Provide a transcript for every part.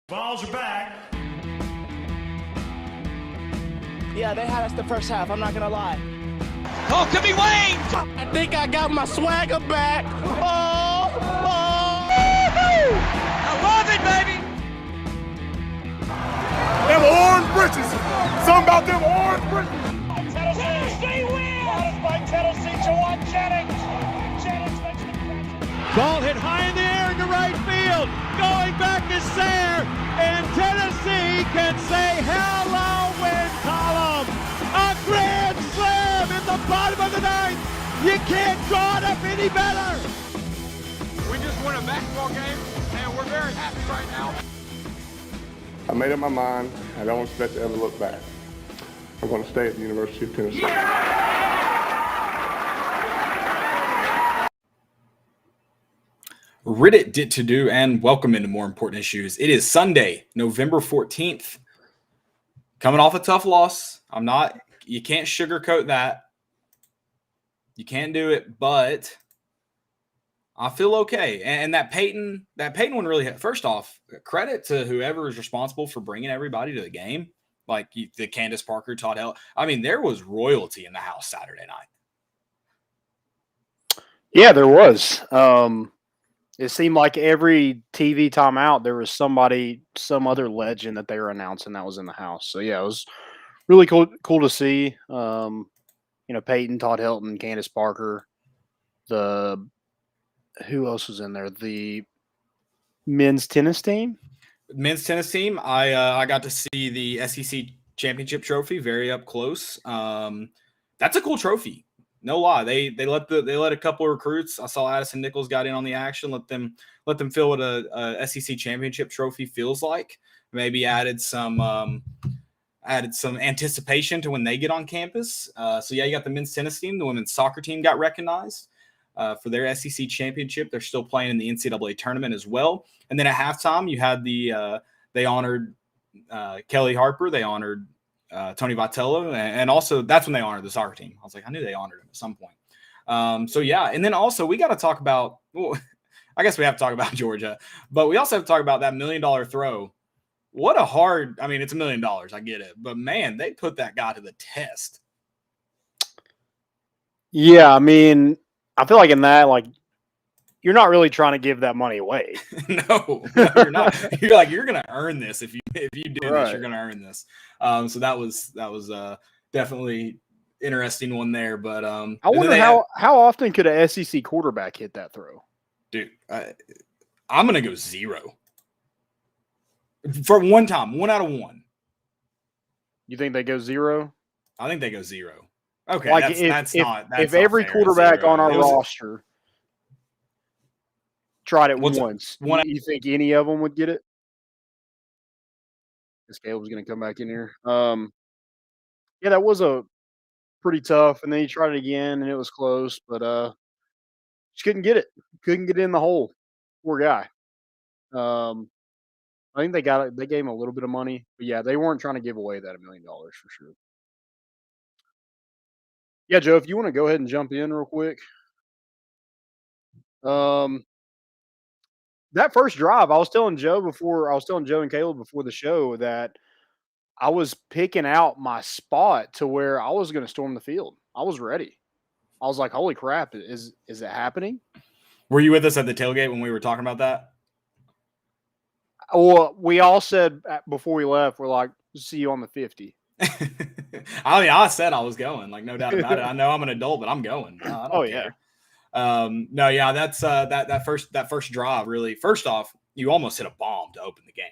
Balls are back. Yeah, they had us the first half, I'm not gonna lie. Oh, could be Wayne! I think I got my swagger back. Oh! I love it, baby! Them orange britches. Something about them orange britches. Tennessee wins! By Tennessee, Jawan Jennings. Jennings makes the catch. Ball hit high in the air into right field. Going back to Sayre. And Tennessee can say hello, win column. A grand slam in the bottom of the ninth. You can't draw it up any better. We just won a basketball game, and we're very happy right now. I made up my mind. I don't expect to ever look back. I'm going to stay at the University of Tennessee. Reddit did to do, and welcome into More Important Issues. It is Sunday, November 14th. Coming off a tough loss. You can't sugarcoat that. You can't do it, but I feel okay. And that Peyton one really hit. First off, credit to whoever is responsible for bringing everybody to the game. Like the Candace Parker, Todd Hell. I mean, there was royalty in the house Saturday night. Yeah, there was. It seemed like every TV timeout, there was some other legend that they were announcing that was in the house. So yeah, it was really cool to see. Peyton, Todd Hilton, Candace Parker, who else was in there? The men's tennis team. I got to see the SEC championship trophy very up close. That's a cool trophy. No lie, they let a couple of recruits. I saw Addison Nichols got in on the action. Let them feel what a SEC championship trophy feels like. Maybe added some anticipation to when they get on campus. So yeah, you got the men's tennis team. The women's soccer team got recognized for their SEC championship. They're still playing in the NCAA tournament as well. And then at halftime, you had they honored Kelly Harper. They honored Tony Vitello, and also that's when they honored the soccer team. I was like, I knew they honored him at some point. So yeah, and then also we got to talk about. Well, I guess we have to talk about Georgia, but we also have to talk about that $1 million throw. What a hard! I mean, it's $1 million. I get it, but man, they put that guy to the test. Yeah, I mean, I feel like in that, you're not really trying to give that money away. No, you're not. You're like, you're going to earn this if you do this. You're going to earn this. So that was definitely interesting one there. But I wonder how often could a SEC quarterback hit that throw? Dude, I'm going to go 0 for one time, 1 out of 1. You think they go 0? I think they go 0. Okay, if every quarterback on our roster tried it once, you think any of them would get it? This Caleb's going to come back in here. Yeah, that was a pretty tough, and then he tried it again, and it was close, but just couldn't get it. Couldn't get in the hole. Poor guy. I think they gave him a little bit of money, but yeah, they weren't trying to give away that $1 million for sure. Yeah, Joe, if you want to go ahead and jump in real quick. That first drive, I was telling Joe and Caleb before the show that I was picking out my spot to where I was going to storm the field. I was ready. I was like, holy crap, is it happening? Were you with us at the tailgate when we were talking about that? Well, we all said before we left, we're like, see you on the 50. I mean, I said I was going, like, no doubt about it. I know I'm an adult, but I'm going. I don't care. No, yeah, that's that first drive really. First off, you almost hit a bomb to open the game.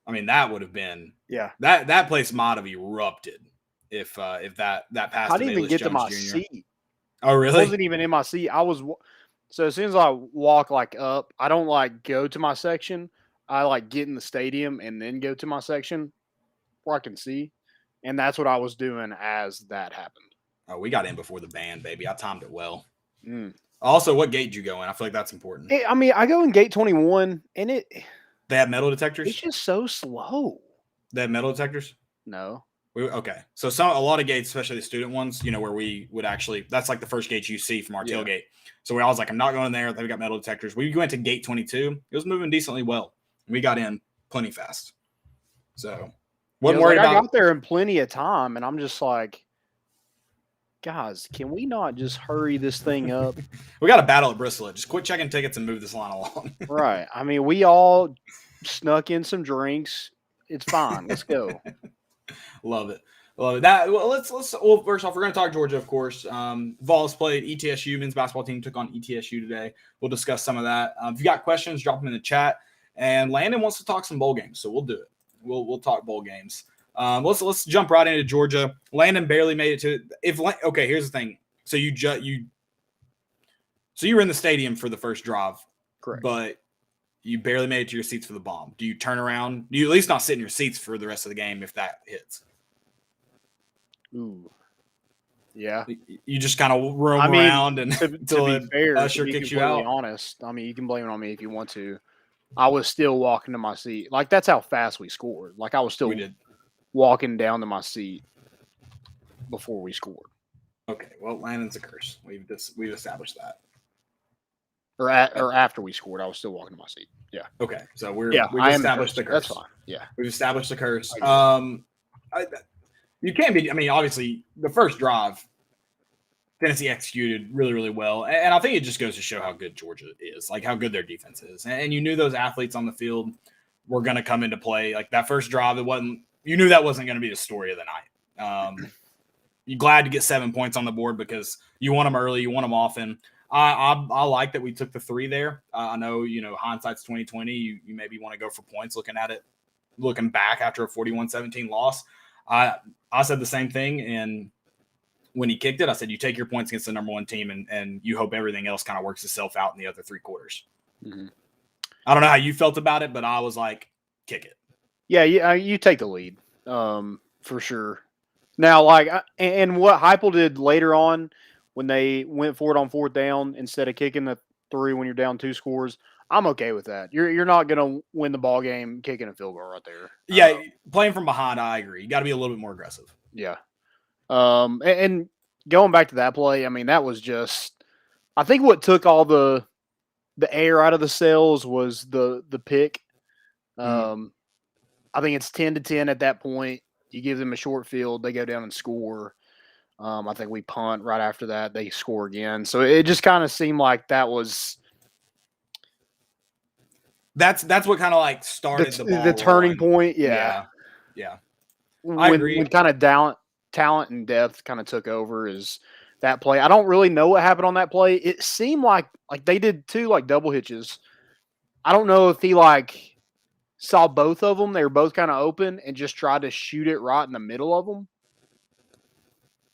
I mean, that would have been that place might have erupted if that pass. I didn't even get to my seat. Oh, really? I wasn't even in my seat. So as soon as I walk up, I don't go to my section. I get in the stadium and then go to my section where I can see. And that's what I was doing as that happened. Oh, we got in before the band, baby. I timed it well. Also, what gate did you go in? I feel like that's important. I mean, I go in gate 21, and they have metal detectors? It's just so slow. They have metal detectors? No. Okay. So a lot of gates, especially the student ones, where we would actually, that's like the first gate you see from our tailgate. So I was like, I'm not going there. They've got metal detectors. We went to gate 22. It was moving decently well. We got in plenty fast. So wasn't worried about. I got there in plenty of time, and I'm just like, guys, can we not just hurry this thing up? We got a battle at Bristol. Just quit checking tickets and move this line along. Right. I mean, we all snuck in some drinks. It's fine. Let's go. Love it. Let's well, first off, we're going to talk Georgia, of course. Vols played ETSU. Men's basketball team took on ETSU today. We'll discuss some of that. If you got questions, drop them in the chat. And Landon wants to talk some bowl games, so we'll do it. We'll talk bowl games. Let's jump right into Georgia. Landon barely made it to. Okay, here's the thing. So you were in the stadium for the first drive, correct? But you barely made it to your seats for the bomb. Do you turn around? Do you at least not sit in your seats for the rest of the game if that hits? Ooh, yeah. You just kind of roam around and to be fair, Usher kicks you out. Honest, I mean, you can blame it on me if you want to. I was still walking to my seat. Like, that's how fast we scored. Like, I was still walking down to my seat before we scored. Okay, well, Landon's a curse. We've established that. Or after we scored, I was still walking to my seat. Yeah. Okay, so we've established the curse. That's fine. Yeah, we've established the curse. You can't be. I mean, obviously, the first drive, Tennessee executed really, really well, and I think it just goes to show how good Georgia is, like how good their defense is. And you knew those athletes on the field were going to come into play. Like that first drive, you knew that wasn't going to be the story of the night. You're glad to get 7 points on the board because you want them early, you want them often. I like that we took the 3 there. I know, hindsight's 2020. You maybe want to go for points looking back after a 41-17 loss. I said the same thing, and when he kicked it, I said, you take your points against the number 1 team, and you hope everything else kind of works itself out in the other 3 quarters. Mm-hmm. I don't know how you felt about it, but I was like, kick it. Yeah, you take the lead, for sure. Now, and what Heupel did later on when they went for it on 4th down instead of kicking the 3 when you're down 2 scores, I'm okay with that. You're not going to win the ball game kicking a field goal right there. Yeah, playing from behind, I agree. You got to be a little bit more aggressive. Yeah. And going back to that play, I mean, that was just – I think what took all the air out of the sails was the pick. I think it's 10-10 at that point. You give them a short field, they go down and score. I think we punt right after that. They score again. So it just kind of seemed like that was – That's what kind of like started the turning point. Yeah. I agree. When kind of talent and depth kind of took over is that play. I don't really know what happened on that play. It seemed like they did 2 like double hitches. I don't know if he saw both of them. They were both kind of open and just tried to shoot it right in the middle of them.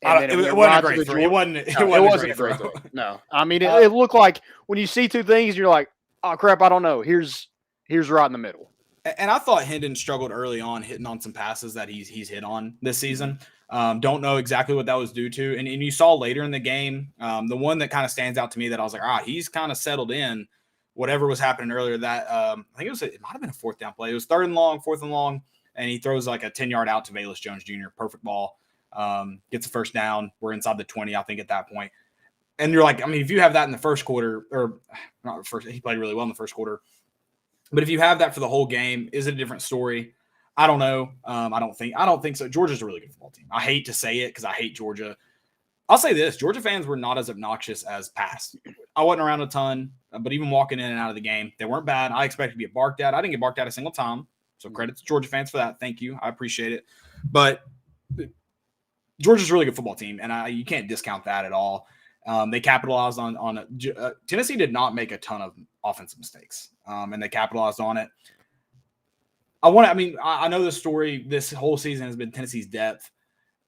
It wasn't a great throw. It wasn't a great throw. No. I mean, it looked like when you see 2 things, you're like, oh, crap, I don't know. Here's right in the middle. And I thought Hendon struggled early on hitting on some passes that he's hit on this season. Don't know exactly what that was due to. And you saw later in the game, the one that kind of stands out to me that I was like, he's kind of settled in. Whatever was happening earlier, that I think it might have been a 4th down play. It was 3rd and long, 4th and long, and he throws like a 10-yard out to Velus Jones Jr. Perfect ball. Gets a first down. We're inside the 20, I think, at that point. And you're like, I mean, if you have that in the first quarter, or not the first, he played really well in the first quarter. But if you have that for the whole game, is it a different story? I don't know. I don't think so. Georgia's a really good football team. I hate to say it because I hate Georgia. I'll say this: Georgia fans were not as obnoxious as past. I wasn't around a ton, but even walking in and out of the game, they weren't bad. I expected to get barked at. I didn't get barked at a single time. So credit to Georgia fans for that. Thank you. I appreciate it. But Georgia's a really good football team, and you can't discount that at all. They capitalized on Tennessee did not make a ton of offensive mistakes, and they capitalized on it. I know the story this whole season has been Tennessee's depth,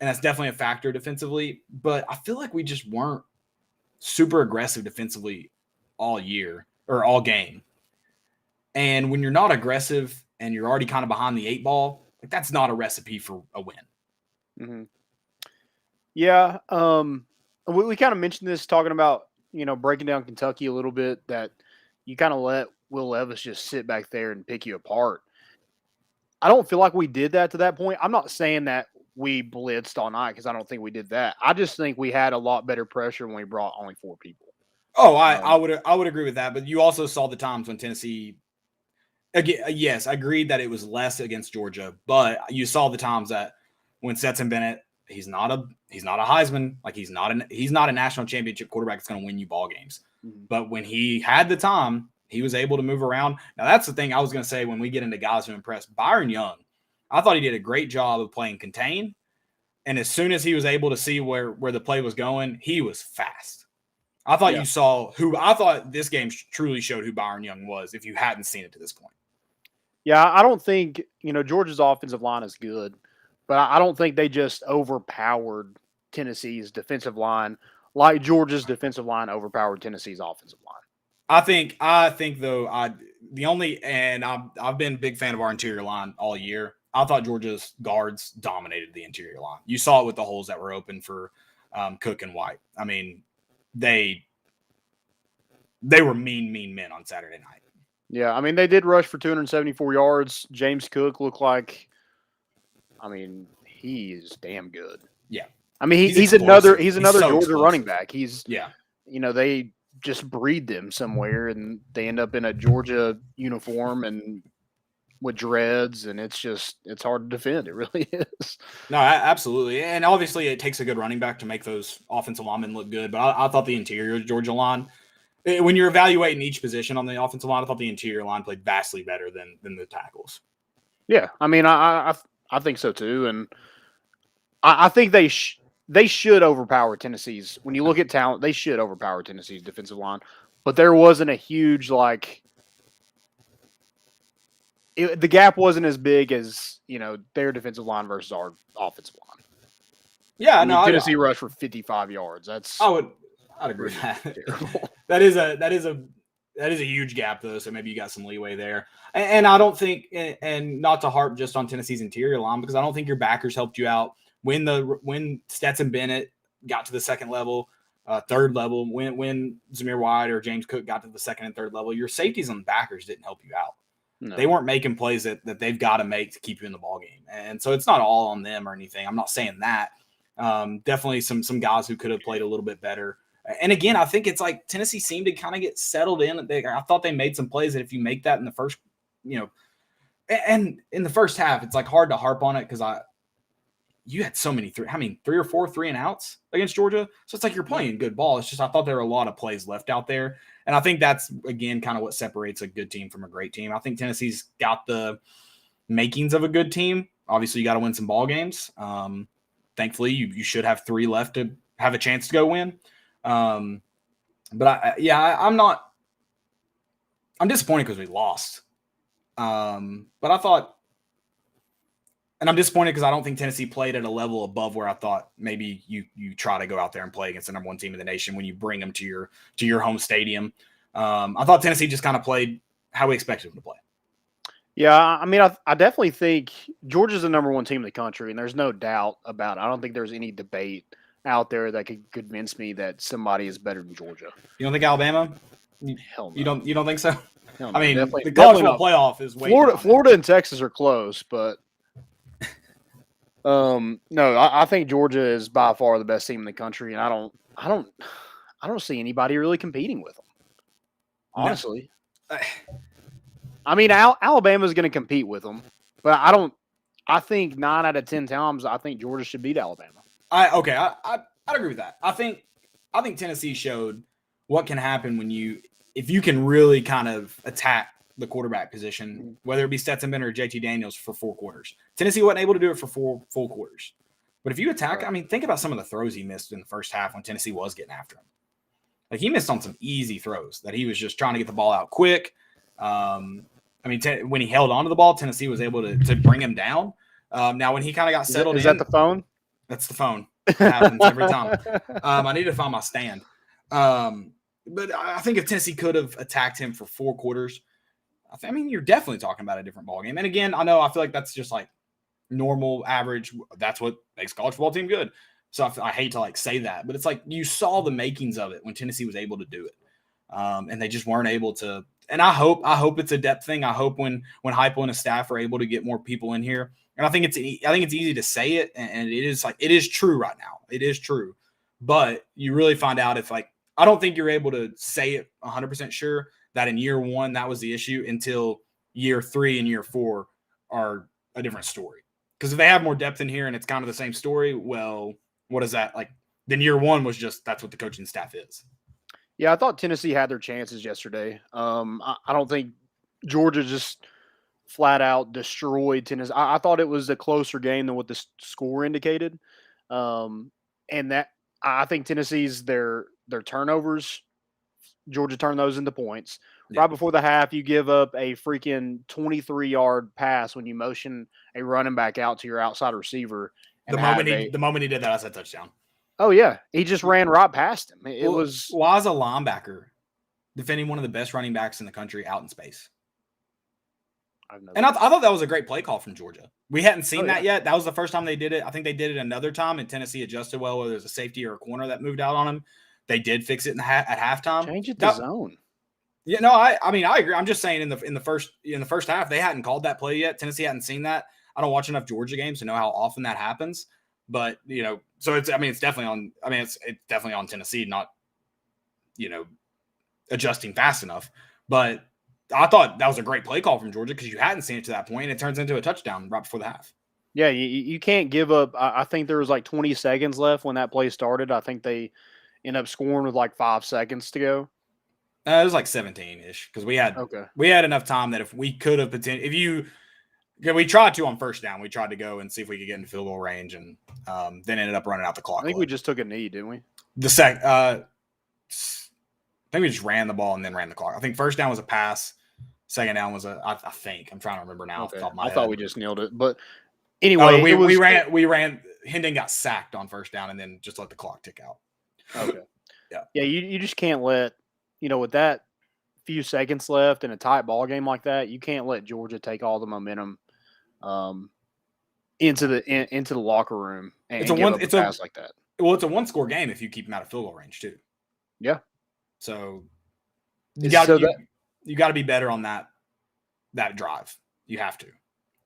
and that's definitely a factor defensively, but I feel like we just weren't super aggressive defensively all year or all game. And when you're not aggressive and you're already kind of behind the 8 ball, like that's not a recipe for a win. Mm-hmm. Yeah. We kind of mentioned this talking about, breaking down Kentucky a little bit, that you kind of let Will Levis just sit back there and pick you apart. I don't feel like we did that to that point. I'm not saying that we blitzed all night because I don't think we did that. I just think we had a lot better pressure when we brought only 4 people. Oh, I would agree with that. But you also saw the times when Tennessee, again, yes, I agreed that it was less against Georgia, but you saw the times that when Stetson Bennett, he's not a Heisman, like he's not a national championship quarterback that's going to win you ball games. Mhm. But when he had the time, he was able to move around. Now that's the thing I was going to say when we get into guys who impressed. Byron Young, I thought he did a great job of playing contain, and as soon as he was able to see where the play was going, he was fast. I thought you saw I thought this game truly showed who Byron Young was if you hadn't seen it to this point. Yeah, I don't think, Georgia's offensive line is good, but I don't think they just overpowered Tennessee's defensive line like Georgia's defensive line overpowered Tennessee's offensive line. I think though, I've been a big fan of our interior line all year. I thought Georgia's guards dominated the interior line. You saw it with the holes that were open for Cook and White. I mean, they were mean men on Saturday night. Yeah, I mean, they did rush for 274 yards. James Cook looked like, he is damn good. Yeah. I mean, he's explosive. another He's so Georgia explosive. running back. Yeah. They just breed them somewhere and they end up in a Georgia uniform and with dreads, and it's hard to defend. It really is. No, absolutely. And obviously it takes a good running back to make those offensive linemen look good. But I thought the interior Georgia line, when you're evaluating each position on the offensive line, I thought the interior line played vastly better than the tackles. Yeah, I mean, I think so too, and I think they should overpower Tennessee's. When you look at talent, they should overpower Tennessee's defensive line. But there wasn't a huge the gap wasn't as big as their defensive line versus our offensive line. Yeah, Tennessee rushed for 55 yards. I'd agree with that. that is a huge gap though, so maybe you got some leeway there. And I don't think, and not to harp just on Tennessee's interior line, because I don't think your backers helped you out when Stetson Bennett got to the second level, third level, when Zamir White or James Cook got to the second and third level, your safeties on the backers didn't help you out. No. They weren't making plays that they've got to make to keep you in the ballgame. And so it's not all on them or anything. I'm not saying that. Definitely some guys who could have played a little bit better. And again, I think it's like Tennessee seemed to kind of get settled in. I thought they made some plays that if you make that in the first, and in the first half, it's like hard to harp on it because you had so many 3 or 4 3-and-outs against Georgia. So it's like you're playing good ball. It's just I thought there were a lot of plays left out there. And I think that's, again, kind of what separates a good team from a great team. I think Tennessee's got the makings of a good team. Obviously, you got to win some ball games. Thankfully, you should have 3 left to have a chance to go win. I'm disappointed because we lost. But I thought, and I'm disappointed because I don't think Tennessee played at a level above where I thought maybe you try to go out there and play against the number 1 team in the nation when you bring them to your home stadium. I thought Tennessee just kind of played how we expected them to play. Yeah, I mean, I definitely think Georgia's the number 1 team in the country, and there's no doubt about it. I don't think there's any debate out there that could convince me that somebody is better than Georgia. You don't think Alabama? Hell no. You don't think so? Hell no, I mean, the college football playoff is way Florida and Texas are close, but no, I think Georgia is by far the best team in the country, and I don't see anybody really competing with them. Honestly, no. I mean, Alabama's going to compete with them, but I think 9 out of 10 times, I think Georgia should beat Alabama. I'd agree with that. I think Tennessee showed what can happen if you can really kind of attack the quarterback position, whether it be Stetson Bennett or JT Daniels for 4 quarters. Tennessee wasn't able to do it for 4 full quarters. But if you attack, I mean, think about some of the throws he missed in the first half when Tennessee was getting after him. Like he missed on some easy throws that he was just trying to get the ball out quick. When he held onto the ball, Tennessee was able to bring him down. Now, when he kind of got settled is that the phone? That's the phone. It happens every time. I need to find my stand. But I think if Tennessee could have attacked him for 4 quarters, you're definitely talking about a different ballgame. And again, I feel like that's just like normal, average. That's what makes a college football team good. So I hate to say that, but it's like you saw the makings of it when Tennessee was able to do it. And they just weren't able to and I hope it's a depth thing. I hope when Heupel and his staff are able to get more people in here, and I think it's easy to say it, and it is true right now. It is true, but you really find out if I don't think you're able to say it 100% sure that in year 1 that was the issue until year 3 and year 4 are a different story. Because if they have more depth in here and it's kind of the same story, well, what is that like? Then year 1 was just that's what the coaching staff is. Yeah, I thought Tennessee had their chances yesterday. I don't think Georgia just flat out destroyed Tennessee. I thought it was a closer game than what the score indicated. And that I think Tennessee's their turnovers, Georgia turned those into points. Yeah. Right before the half, you give up a freaking 23-yard pass when you motion a running back out to your outside receiver. The moment he did that, I said touchdown. Oh, yeah. He just ran right past him. It was – why is a linebacker defending one of the best running backs in the country out in space? And I thought that was a great play call from Georgia. We hadn't seen that yet. That was the first time they did it. I think they did it another time, and Tennessee adjusted well, whether there's a safety or a corner that moved out on him. They did fix it at halftime. Change it to zone. Yeah, no, I mean, I agree. I'm just saying in the first half, they hadn't called that play yet. Tennessee hadn't seen that. I don't watch enough Georgia games to know how often that happens. But, so it's definitely on Tennessee, not, adjusting fast enough. But I thought that was a great play call from Georgia because you hadn't seen it to that point. And it turns into a touchdown right before the half. Yeah, you can't give up. I think there was like 20 seconds left when that play started. I think they ended up scoring with like 5 seconds to go. It was like 17-ish because we had enough time that if we could have we tried to on first down. We tried to go and see if we could get into field goal range, and then ended up running out the clock. I think we just took a knee, didn't we? I think we just ran the ball and then ran the clock. I think first down was a pass. Second down was I think. I'm trying to remember now. Okay. Off the top of my head. Thought we just nailed it, but anyway, we ran. Hendon got sacked on first down and then just let the clock tick out. Okay. Yeah. You just can't let with that few seconds left in a tight ball game like that, you can't let Georgia take all the momentum into the locker room and give up a pass like that. Well, it's a 1-score game if you keep them out of field goal range too. Yeah. So you got to be better on that drive. You have to.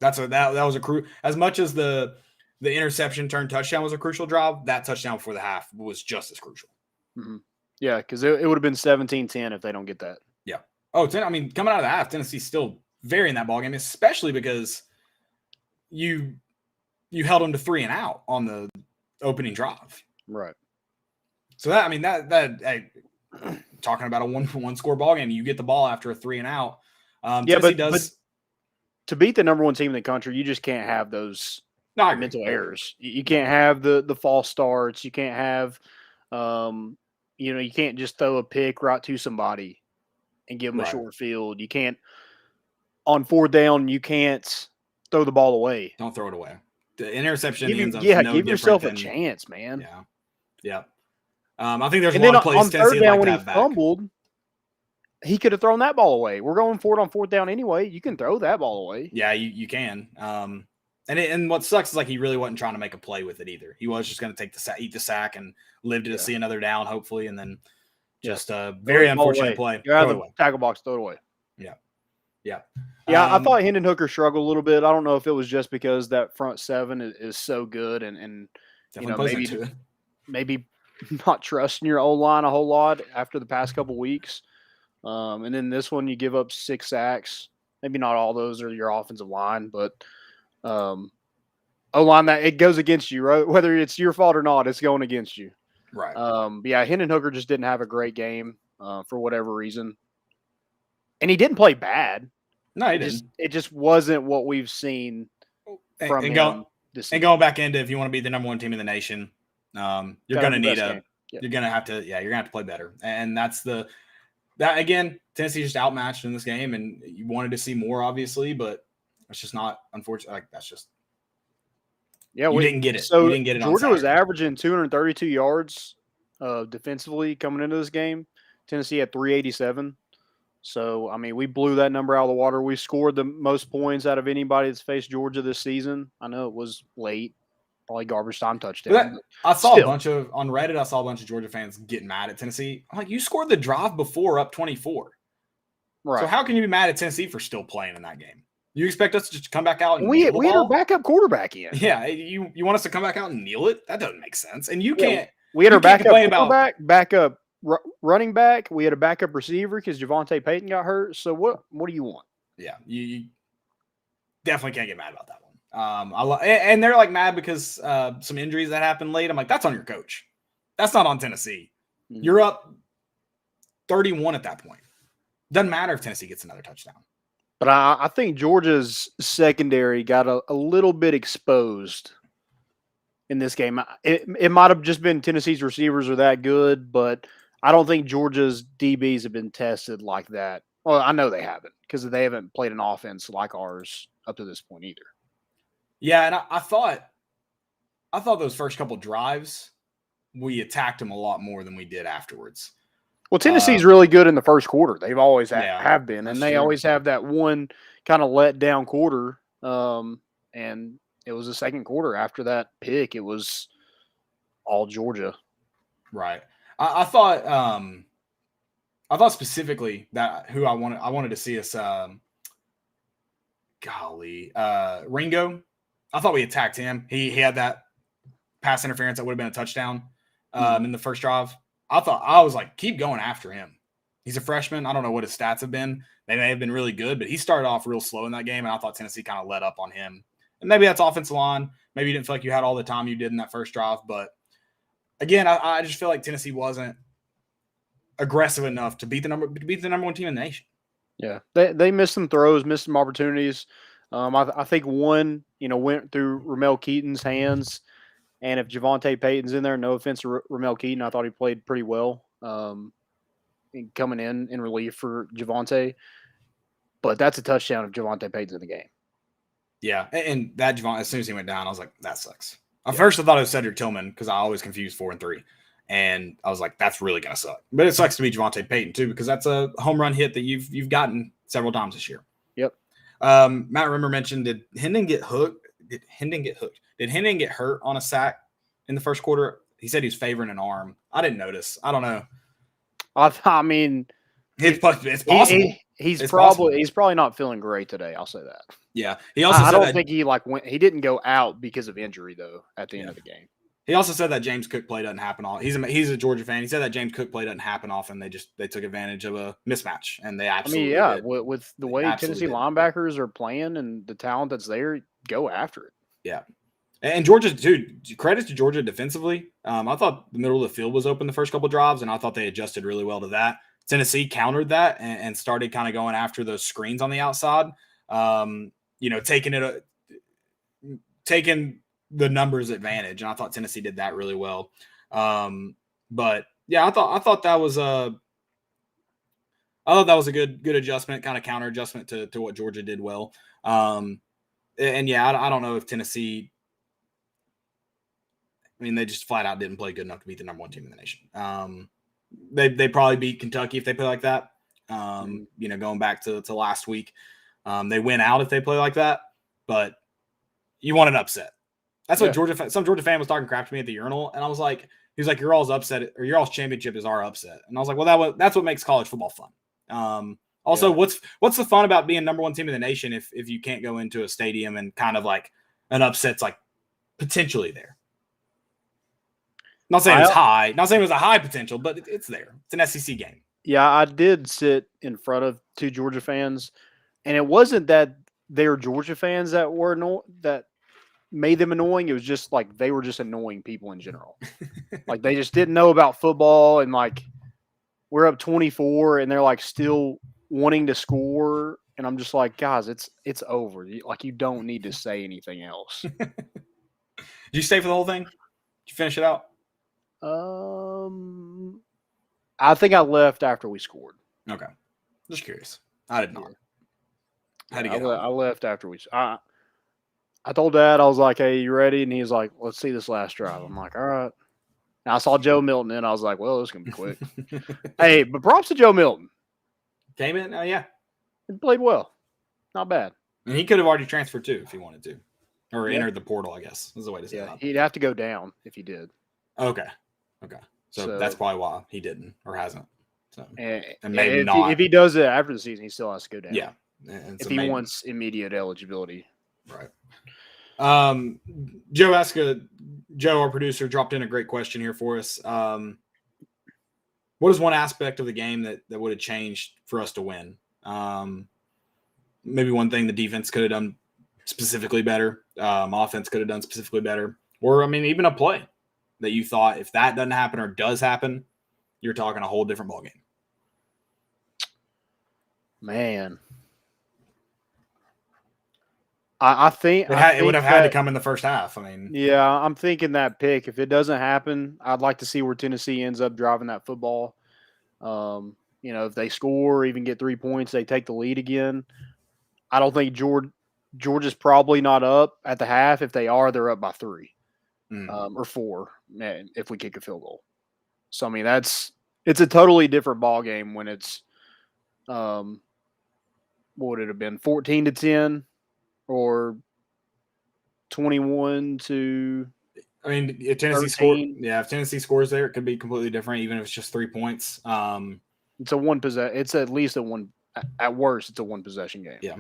That was a as much as the interception turned touchdown was a crucial drive. That touchdown before the half was just as crucial. Mm-hmm. Yeah, because it would have been 17-10 if they don't get that. Yeah. Oh, coming out of the half, Tennessee's still very in that ballgame, especially because you held them to 3 and out on the opening drive. Right. So talking about a one-score ballgame, you get the ball after a 3 and out. But to beat the number 1 team in the country, you just can't have those mental errors. You can't have the false starts. You can't have you can't just throw a pick right to somebody and give them a short field. You can't on 4th down. You can't throw the ball away. Don't throw it away. The interception ends up give yourself a chance, man. Yeah. I think there's a lot of plays on 3rd down when he fumbled, he could have thrown that ball away. We're going for it on 4th down anyway. You can throw that ball away. Yeah, you can. And what sucks is like he really wasn't trying to make a play with it either. He was just going to eat the sack and live to see another down, hopefully, and then just a very unfortunate play. You're out of the tackle box, throw it away. Yeah. I thought Hendon Hooker struggled a little bit. I don't know if it was just because that front 7 is so good and maybe not trusting your O-line a whole lot after the past couple weeks. And then this one, you give up 6 sacks. Maybe not all those are your offensive line, but O-line that it goes against you, right? Whether it's your fault or not, it's going against you. Right. Hendon Hooker just didn't have a great game for whatever reason. And he didn't play bad. No, he didn't. It just wasn't what we've seen from him. And going back into if you want to be the number 1 team in the nation, you're going to need you're going to have to play better. And again, Tennessee just outmatched in this game, and you wanted to see more, obviously, but it's just not, unfortunately. Like that's just we didn't get it. So you didn't get it. Georgia was averaging 232 yards defensively coming into this game. Tennessee had 387. So, I mean, we blew that number out of the water. We scored the most points out of anybody that's faced Georgia this season. I know it was late, probably garbage time touchdown. I saw a bunch of on Reddit. I saw a bunch of Georgia fans getting mad at Tennessee. I'm like, you scored the drive before up 24. Right. So how can you be mad at Tennessee for still playing in that game? You expect us to just come back out and we kneel the had our ball? backup quarterback in. Yeah, you want us to come back out and kneel it? That doesn't make sense. And you Yeah, can't. We had you our can't backup complain about- quarterback, backup running back. We had a backup receiver because Javonte Payton got hurt. So what do you want? Yeah, you definitely can't get mad about that one. And they're like mad because some injuries that happened late. I'm like, that's on your coach. That's not on Tennessee. Mhm. You're up 31 at that point. Doesn't matter if Tennessee gets another touchdown. But I think Georgia's secondary got a little bit exposed in this game. It might have just been Tennessee's receivers are that good, but I don't think Georgia's DBs have been tested like that. Well, I know they haven't because they haven't played an offense like ours up to this point either. Yeah, and I thought those first couple drives, we attacked them a lot more than we did afterwards. Well, Tennessee's really good in the first quarter. They've always yeah, have been, and that's they true. always have that one kind of let down quarter. And it was the second quarter after that pick. It was all Georgia. Right. I thought specifically that who I wanted to see us Ringo. I thought we attacked him. He had that pass interference that would have been a touchdown in the first drive. I was like, keep going after him. He's a freshman. I don't know what his stats have been. They may have been really good, but he started off real slow in that game, and I thought Tennessee kind of let up on him. And maybe that's offensive line. Maybe you didn't feel like you had all the time you did in that first drive. But again, I just feel like Tennessee wasn't aggressive enough to beat the number one team in the nation. Yeah, they missed some throws, missed some opportunities. I think one, went through Ramel Keaton's hands. And if Javonte Payton's in there, no offense to Ramel Keaton, I thought he played pretty well coming in relief for Javonte. But that's a touchdown if Javonte Payton's in the game. Yeah, and that Javonte, as soon as he went down, I was like, that sucks. At first, I thought it was Cedric Tillman because I always confuse 4 and 3. And I was like, that's really going to suck. But it sucks to be Javonte Payton, too, because that's a home run hit that you've gotten several times this year. Yep. Matt Rimmer mentioned, did Hendon get hooked? Did Hendon get hurt on a sack in the first quarter? He said he was favoring an arm. I didn't notice. I don't know. I mean, it's possible. He's It's probably not feeling great today. I'll say that. Yeah. He also I said don't that, think he went. He didn't go out because of injury though. At the end of the game, he also said that James Cook play doesn't happen often. He's a Georgia fan. He said that James Cook play doesn't happen often. They took advantage of a mismatch, and they absolutely did. with the way Absolutely Tennessee did. linebackers are playing and the talent that's there, go after it. Yeah. And Georgia, dude, credit to Georgia defensively. I thought the middle of the field was open the first couple of drives, and I thought they adjusted really well to that. Tennessee countered that and started kind of going after those screens on the outside, taking the numbers advantage. And I thought Tennessee did that really well. But yeah, I thought that was a good adjustment, kind of counter adjustment to what Georgia did well. And yeah, I don't know if Tennessee, I mean, they just flat out didn't play good enough to beat the number one team in the nation. They probably beat Kentucky if they play like that. Going back to last week, they win out if they play like that. But you want an upset. That's what some Georgia fan was talking crap to me at the urinal, and I was like, he was like, your all's upset or your all's championship is our upset, and I was like, well, that's what makes college football fun. What's the fun about being number one team in the nation if you can't go into a stadium and kind of like an upset's like potentially there? Not saying it's high. Not saying it was a high potential, but it's there. It's an SEC game. Yeah, I did sit in front of 2 Georgia fans, and it wasn't that they were Georgia fans that that made them annoying. It was just like they were just annoying people in general. Like they just didn't know about football, and like we're up 24, and they're like still wanting to score, and I'm just like, guys, it's over. Like you don't need to say anything else. Did you stay for the whole thing? Did you finish it out? I think I left after we scored. Okay. Just curious. I did not. How to get I left after I told Dad, I was like, hey, you ready? And he was like, let's see this last drive. I'm like, all right. And I saw Joe Milton and I was like, well, this can be quick. Hey, but props to Joe Milton. Came in? Yeah. He played well. Not bad. And he could have already transferred too if he wanted to. Or entered the portal, I guess, is the way to say that. He'd have to go down if he did. Okay. So that's probably why he didn't or hasn't. So, And maybe if not. if he does it after the season, he still has to go down. Yeah. And if so he maybe, wants immediate eligibility. right. Joe, our producer, dropped in a great question here for us. What is one aspect of the game that would have changed for us to win? Maybe one thing the defense could have done specifically better. Offense could have done specifically better. Or, I mean, even a play that you thought if that doesn't happen or does happen, you're talking a whole different ballgame. Man. I think it would have had to come in the first half. I mean, yeah, I'm thinking that pick. If it doesn't happen, I'd like to see where Tennessee ends up driving that football. If they score or even get 3 points, they take the lead again. I don't think Georgia's probably not up at the half. If they are, they're up by 3 or 4, man, if we kick a field goal. So I mean, it's a totally different ball game when it's what would it have been, 14-10 or 21-. I mean, if Tennessee scores there, it could be completely different, even if it's just 3 points. It's a one possession. It's at least a one. At worst, it's a one possession game. Yeah,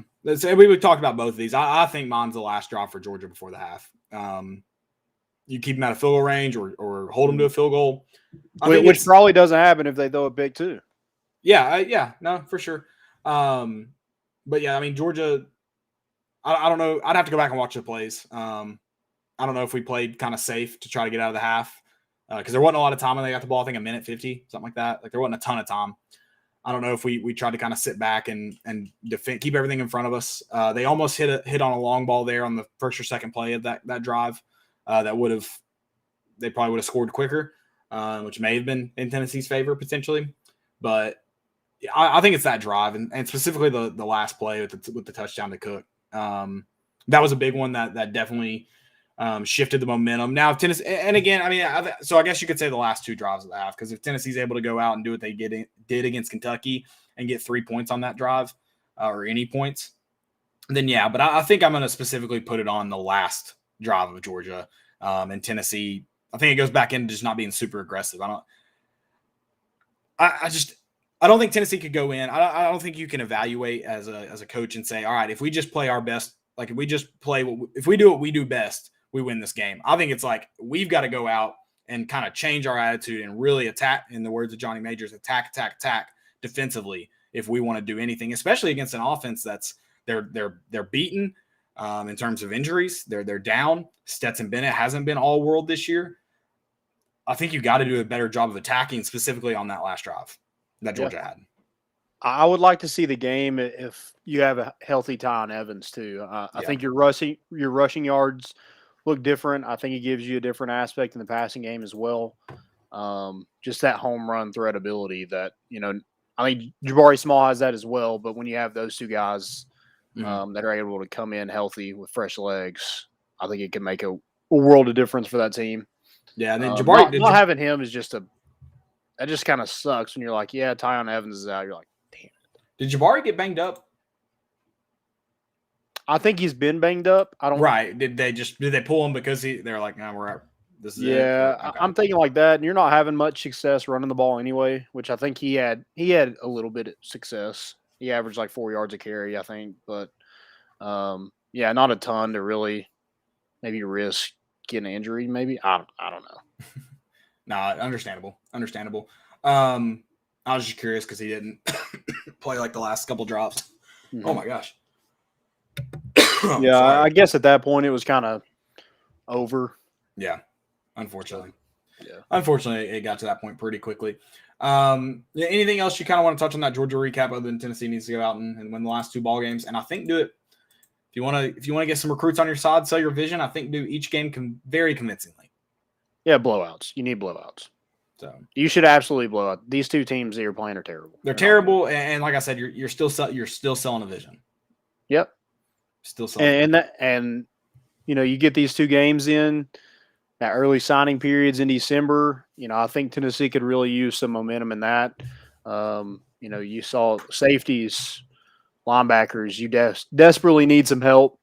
we talked about both of these. I think mine's the last drive for Georgia before the half. You keep them out of field goal range or hold them to a field goal, which probably doesn't happen if they throw a pick too. Yeah, no, for sure. But yeah, I mean, Georgia. I don't know. I'd have to go back and watch the plays. I don't know if we played kind of safe to try to get out of the half because there wasn't a lot of time when they got the ball. I think a minute 50, something like that. Like there wasn't a ton of time. I don't know if we tried to kind of sit back and defend, keep everything in front of us. They almost hit on a long ball there on the first or second play of that drive. They probably would have scored quicker, which may have been in Tennessee's favor potentially. But I think it's that drive and specifically the last play with the touchdown to Cook. That was a big one that definitely shifted the momentum. Now, if Tennessee, and again, I mean, so I guess you could say the last 2 drives of the half, because if Tennessee's able to go out and do what they did against Kentucky and get 3 points on that drive or any points, then yeah. But I think I'm going to specifically put it on the last drive of Georgia and Tennessee. I think it goes back into just not being super aggressive. I don't think Tennessee could go in. I don't think you can evaluate as a coach and say, all right, if we just play our best, like if we just play, if we do what we do best, we win this game. I think it's like we've got to go out and kind of change our attitude and really attack, in the words of Johnny Majors, attack defensively if we want to do anything, especially against an offense that's they're beaten in terms of injuries. They're down. Stetson Bennett hasn't been all world this year. I think you got to do a better job of attacking, specifically on that last drive that Georgia had. I would like to see the game if you have a healthy Tyon Evans too. I think your rushing yards look different. I think it gives you a different aspect in the passing game as well. Just that home run threat ability that, I think Jabari Small has that as well. But when you have those 2 guys that are able to come in healthy with fresh legs, I think it can make a world of difference for that team. Yeah, and then Jabari not having him is just that just kind of sucks when you're like, yeah, Tyon Evans is out. You're like, damn it. Did Jabari get banged up? I think he's been banged up. I don't. Right. Did they pull him because they're like, no, we're out. This is it. Okay. I'm thinking like that. And you're not having much success running the ball anyway, which I think he had a little bit of success. He averaged like 4 yards a carry, I think. But not a ton to really maybe risk getting an injury. Maybe I don't know. No, understandable. I was just curious because he didn't play like the last couple drops. Mm-hmm. Oh my gosh. Yeah, I guess at that point it was kind of over. Yeah, unfortunately. Unfortunately, it got to that point pretty quickly. Anything else you kind of want to touch on that Georgia recap other than Tennessee needs to go out and win the last 2 ball games? And I think do it if you want to get some recruits on your side, sell your vision. I think do each game very convincingly. Yeah, blowouts. You need blowouts. So you should absolutely blow out. These 2 teams that you're playing are terrible. They're terrible, and like I said, you're still selling a vision. Yep. Still selling. And you get these 2 games in that early signing periods in December. I think Tennessee could really use some momentum in that. You saw safeties, linebackers. You desperately need some help,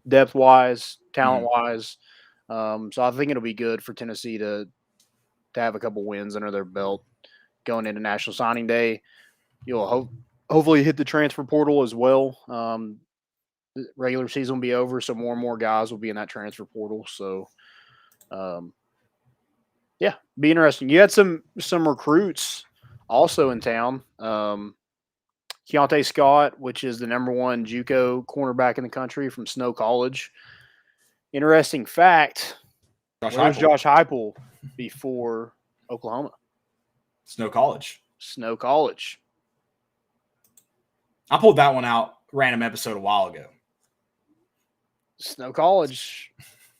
depth wise, talent wise. So I think it'll be good for Tennessee to have a couple wins under their belt going into National Signing Day. You'll hopefully hit the transfer portal as well. The regular season will be over, so more and more guys will be in that transfer portal. So, yeah, be interesting. You had some recruits also in town. Keontae Scott, which is the #1 JUCO cornerback in the country from Snow College. Interesting fact, where was Josh Heupel before Oklahoma? Snow College. Snow College. I pulled that one out, random episode a while ago. Snow College.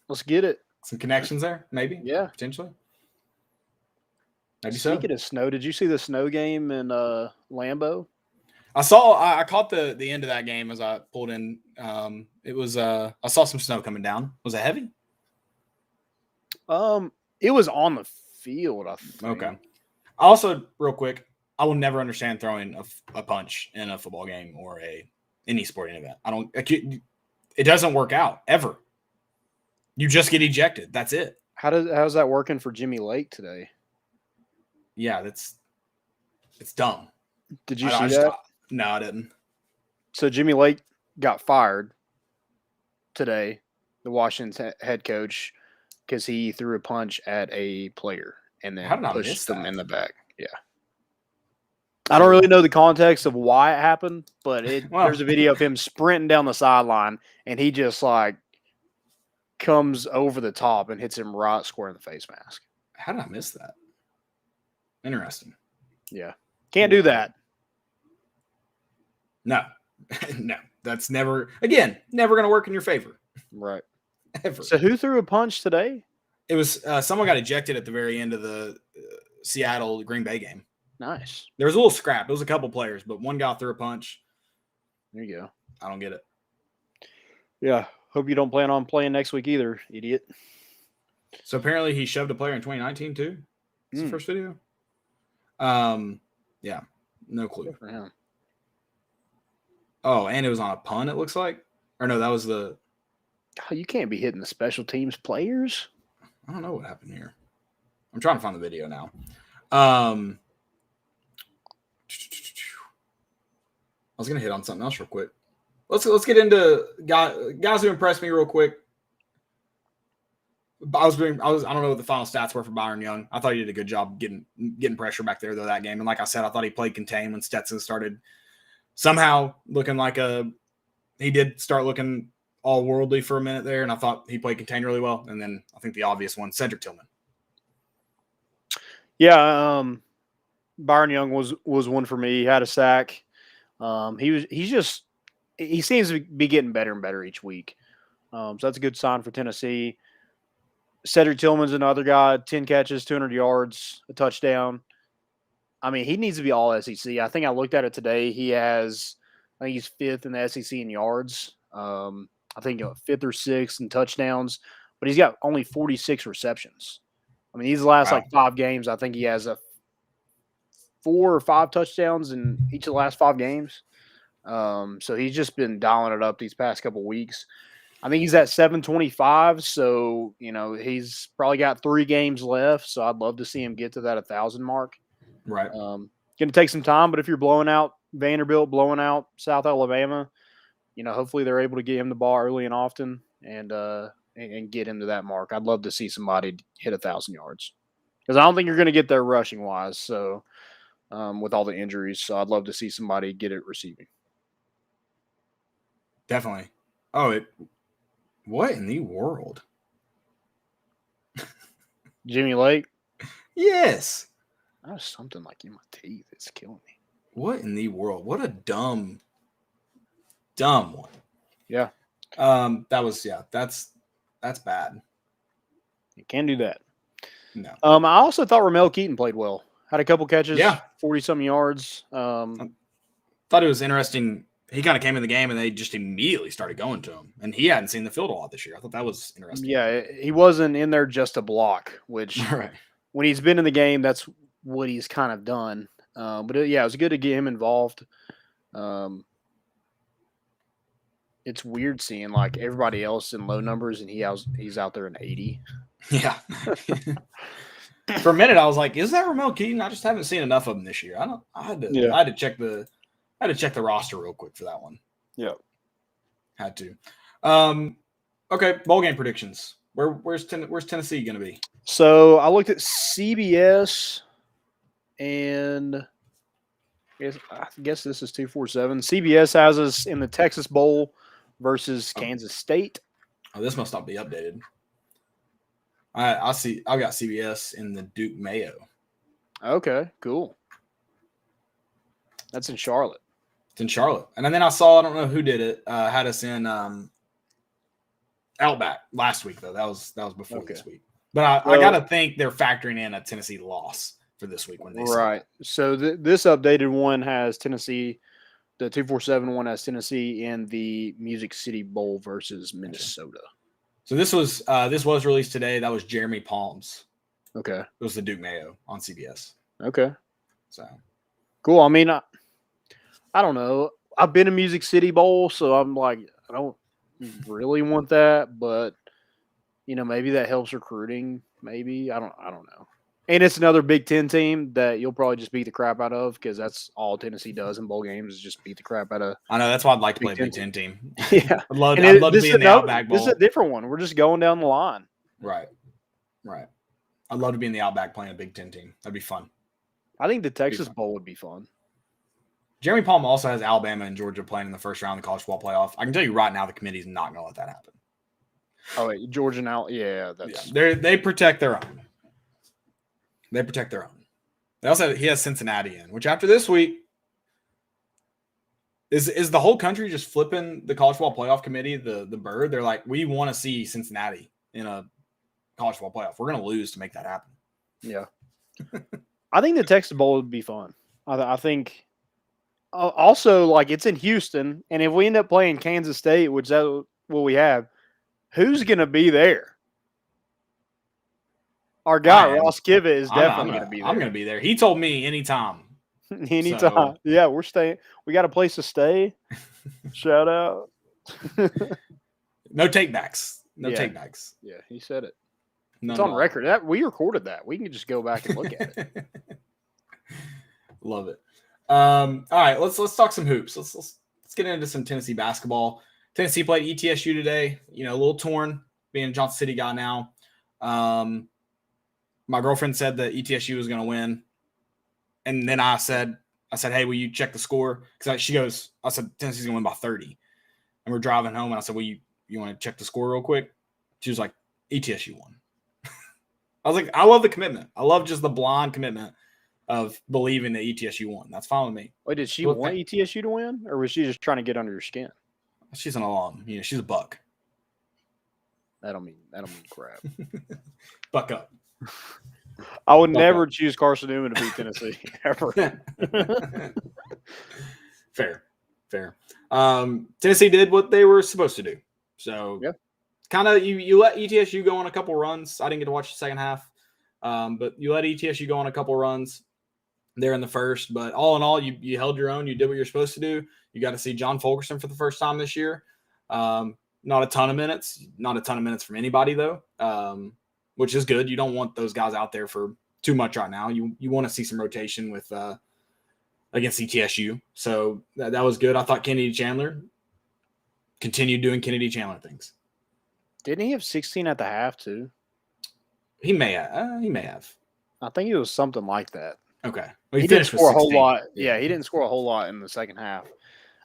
Let's get it. Some connections there, maybe? Yeah. Potentially. Maybe Speaking of snow, did you see the snow game in Lambeau? I caught the end of that game as I pulled in. It was I saw some snow coming down. Was it heavy? It was on the field, I think. Okay. Also, real quick, I will never understand throwing a punch in a football game or any sporting event. It doesn't work out ever. You just get ejected. That's it. How's that working for Jimmy Lake today? Yeah, it's dumb. Did you see that? No, I didn't. So Jimmy Lake got fired today, the Washington's head coach, because he threw a punch at a player and then pushed them in the back. Yeah. I don't really know the context of why it happened, but there's a video of him sprinting down the sideline, and he just comes over the top and hits him right square in the face mask. How did I miss that? Interesting. Yeah. Can't do that. No. No. That's never going to work in your favor. Right. Ever. So who threw a punch today? It was someone got ejected at the very end of the Seattle Green Bay game. Nice. There was a little scrap. It was a couple players, but one guy threw a punch. There you go. I don't get it. Yeah. Hope you don't plan on playing next week either, idiot. So apparently he shoved a player in 2019 too. It's the first video. Yeah. No clue. Good for him. Oh, and it was on a punt, it looks like. Or no, that was the. Oh, you can't be hitting the special teams players. I don't know what happened here. I'm trying to find the video now. I was gonna hit on something else real quick. Let's get into guys who impressed me real quick. I don't know what the final stats were for Byron Young. I thought he did a good job getting pressure back there though that game. And like I said, I thought he played contained when Stetson started somehow looking like he did start looking all worldly for a minute there, and I thought he played contained really well. And then I think the obvious one, Cedric Tillman. Yeah, Byron Young was one for me. He had a sack. He seems to be getting better and better each week. So that's a good sign for Tennessee. Cedric Tillman's another guy, 10 catches, 200 yards, a touchdown. I mean, he needs to be all SEC. I think I looked at it today. I think he's 5th in the SEC in yards. I think 5th or 6th in touchdowns, but he's got only 46 receptions. I mean, these last 5 games, I think he has 4 or 5 touchdowns in each of the last 5 games. So he's just been dialing it up these past couple weeks. I think he's at 725, so he's probably got 3 games left. So I'd love to see him get to that 1,000 mark. Right. Going to take some time, but if you're blowing out Vanderbilt, blowing out South Alabama, hopefully they're able to get him the ball early and often and get him to that mark. I'd love to see somebody hit 1,000 yards because I don't think you're going to get there rushing wise. So with all the injuries, so I'd love to see somebody get it receiving. Definitely. Oh, what in the world? Jimmy Lake? Yes. That was something like in my teeth. It's killing me. What in the world? What a dumb one. Yeah. That's bad. You can't do that. No. I also thought Ramel Keaton played well. Had a couple catches, 40-something yards. Thought it was interesting. He kind of came in the game and they just immediately started going to him. And he hadn't seen the field a lot this year. I thought that was interesting. Yeah, he wasn't in there just to block, which when he's been in the game, that's what he's kind of done. But it was good to get him involved. It's weird seeing like everybody else in low numbers and he's out there in 80. Yeah. For a minute, I was like, "Is that Ramel Keaton?" I just haven't seen enough of him this year. I had to check the roster real quick for that one. Yeah. Had to. Okay, bowl game predictions. Where's Tennessee going to be? So I looked at CBS, and I guess this is 247. CBS has us in the Texas Bowl versus Kansas State. Oh, this must not be updated. I see. I've got CBS in the Duke Mayo. Okay, cool. That's in Charlotte. It's in Charlotte. And then I saw, I don't know who did it, had us in Outback last week, though. That was before this week. But I got to think they're factoring in a Tennessee loss for this week when they right. So this updated one has Tennessee. The 247 one has Tennessee in the Music City Bowl versus Minnesota. So this was released today. That was Jeremy Palms. Okay. It was the Duke Mayo on CBS. Okay. So cool. I mean, I don't know. I've been to Music City Bowl, so I'm like, I don't really want that, but maybe that helps recruiting. Maybe I don't know. And it's another Big Ten team that you'll probably just beat the crap out of because that's all Tennessee does in bowl games is just beat the crap out of. I know that's why I'd like to play a Big Ten team. Yeah, I'd love to be in the Outback Bowl. This is a different one. We're just going down the line. Right. I'd love to be in the Outback playing a Big Ten team. That'd be fun. I think the Texas Bowl would be fun. Jeremy Palm also has Alabama and Georgia playing in the first round of the college football playoff. I can tell you right now, the committee's not going to let that happen. Oh, wait, Georgia now? Yeah, that's they protect their own. They protect their own. They also he has Cincinnati in, which after this week is the whole country just flipping the college football playoff committee the bird. They're like, we want to see Cincinnati in a college football playoff. We're going to lose to make that happen. Yeah, I think the Texas Bowl would be fun. I think also like it's in Houston, and if we end up playing Kansas State, which that's what we have, who's going to be there? Our guy, Ross Kivett, is definitely going to be there. I'm going to be there. He told me anytime. Anytime. So. Yeah, we're staying. We got a place to stay. Shout out. No takebacks. No takebacks. Yeah, he said it. None it's on record. We recorded that. We can just go back and look at it. Love it. All right, let's talk some hoops. Let's get into some Tennessee basketball. Tennessee played ETSU today. A little torn being a Johnson City guy now. My girlfriend said that ETSU was going to win. And then I said, hey, will you check the score? Because I said, Tennessee's going to win by 30. And we're driving home, and I said, well, you want to check the score real quick? She was like, ETSU won. I was like, I love the commitment. I love just the blind commitment of believing that ETSU won. That's fine with me. Wait, did she want ETSU to win? Or was she just trying to get under your skin? She's an alum. She's a buck. That don't mean crap. Buck up. I would never choose Carson Newman to beat Tennessee ever. Fair. Tennessee did what they were supposed to do. So kind of you let ETSU go on a couple runs. I didn't get to watch the second half, but you let ETSU go on a couple runs there in the first. But all in all, you held your own. You did what you're supposed to do. You got to see John Fulkerson for the first time this year. Not a ton of minutes. Not a ton of minutes from anybody though. Which is good. You don't want those guys out there for too much right now. You want to see some rotation with against ETSU. So that was good. I thought Kennedy Chandler continued doing Kennedy Chandler things. Didn't he have 16 at the half too? He may have. I think it was something like that. Okay. Well, he didn't score a whole lot. Yeah, he didn't score a whole lot in the second half.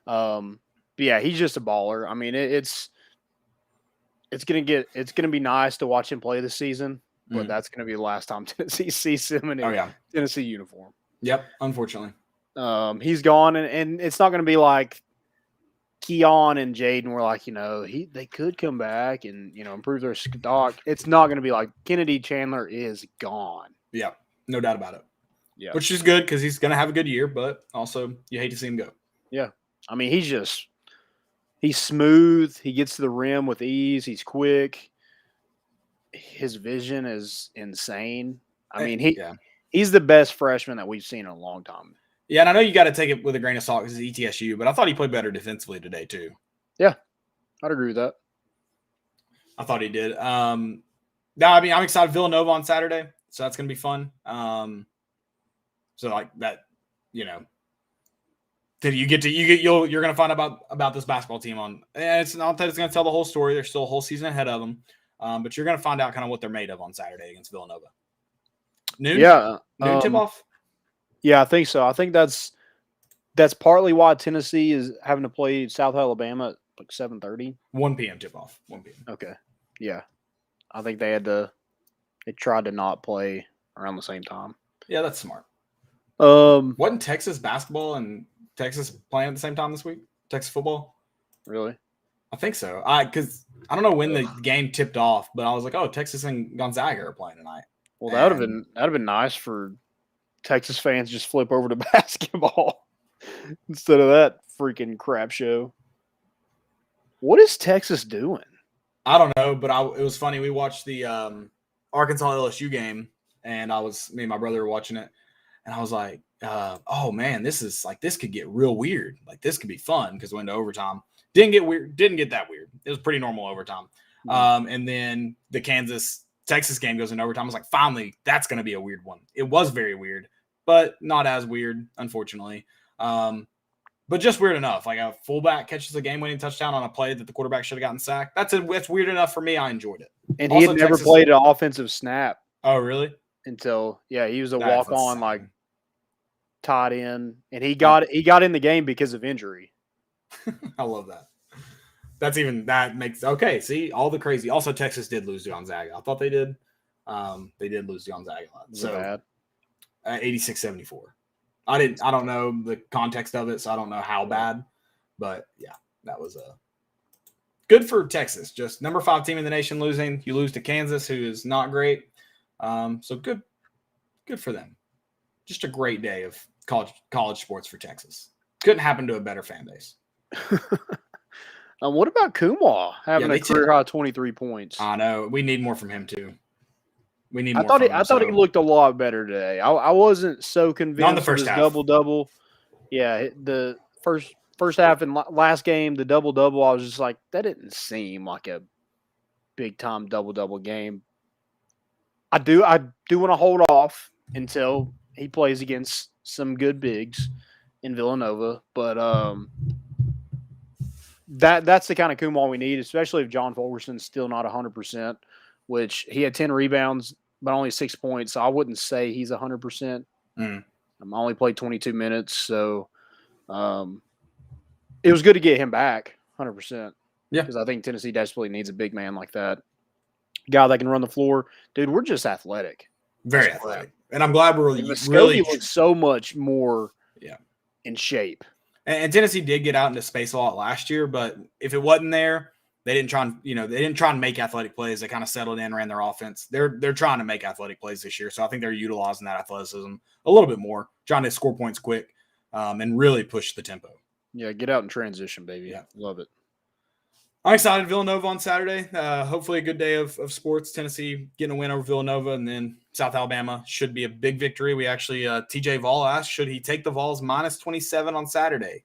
But yeah, he's just a baller. I mean, it's gonna be nice to watch him play this season, but that's gonna be the last time Tennessee sees him in a Tennessee uniform. Yep, unfortunately. He's gone, and it's not gonna be like Keon and Jaden were like, they could come back and improve their stock. It's not gonna be like Kennedy Chandler is gone. Yeah, no doubt about it. Yeah, which is good because he's gonna have a good year, but also you hate to see him go. Yeah, I mean he's smooth. He gets to the rim with ease. He's quick. His vision is insane. I mean, he's the best freshman that we've seen in a long time. Yeah, and I know you got to take it with a grain of salt because it's ETSU, but I thought he played better defensively today too. Yeah, I'd agree with that. I thought he did. I'm excited. Villanova on Saturday. so that's gonna be fun. So like that, you know, you're gonna find out about this basketball team and it's not that it's gonna tell the whole story. There's still a whole season ahead of them, but you're gonna find out kind of what they're made of on Saturday against Villanova. Noon tip off. Yeah, I think so. I think that's partly why Tennessee is having to play South Alabama at like 7:30. 1 p.m. tip off. 1 p.m. Okay. Yeah. I think they tried to not play around the same time. Yeah, that's smart. Wasn't Texas basketball and Texas playing at the same time this week? Texas football? Really? I think so. Because I don't know when the game tipped off, but I was like, oh, Texas and Gonzaga are playing tonight. Well, that'd have been nice for Texas fans just flip over to basketball instead of that freaking crap show. What is Texas doing? I don't know, but it was funny. We watched the Arkansas LSU game, and me and my brother were watching it, and I was like, oh man, this could get real weird. Like this could be fun because it went to overtime. Didn't get that weird. It was pretty normal overtime. And then the Texas game goes into overtime. I was like, finally, that's going to be a weird one. It was very weird, but not as weird, unfortunately. But just weird enough. Like a fullback catches a game-winning touchdown on a play that the quarterback should have gotten sacked. That's weird enough for me. I enjoyed it. And he had never played an offensive snap. Oh, really? Until he was a walk-on, like tight end, and he got in the game because of injury. I love that. That makes okay. See, all the crazy. Also, Texas did lose to Gonzaga. I thought they did. They did lose to Gonzaga. So 86-74. I don't know the context of it, so I don't know how bad. But yeah, that was good for Texas. Just number 5 team in the nation losing. You lose to Kansas, who is not great. So good for them. Just a great day of college sports for Texas. Couldn't happen to a better fan base. What about Kumar having a career high 23 points? I know. We need more from him too. We need more. I thought he looked a lot better today. I wasn't so convinced. Not in the first half. Double. Yeah, the first half and last game, the double. I was just like, that didn't seem like a big time double game. I do want to hold off until he plays against some good bigs in Villanova, but that's the kind of Kumar we need, especially if John Fulgerson's still not 100%, which he had 10 rebounds but only 6 points. So I wouldn't say he's 100%. I only played 22 minutes, so it was good to get him back 100%. Yeah, because I think Tennessee desperately needs a big man like that, guy that can run the floor. Dude, we're just athletic, very athletic, and I'm glad we're really looks so much more in shape. And Tennessee did get out into space a lot last year, but if it wasn't there, they didn't try and make athletic plays. They kind of settled in, ran their offense. They're trying to make athletic plays this year, so I think they're utilizing that athleticism a little bit more, trying to score points quick, and really push the tempo. Yeah, get out in transition, baby. Yeah, love it. I'm excited. Villanova on Saturday. Hopefully a good day of sports. Tennessee getting a win over Villanova, and then South Alabama should be a big victory. We actually, TJ Vol asked, should he take the Vols minus 27 on Saturday?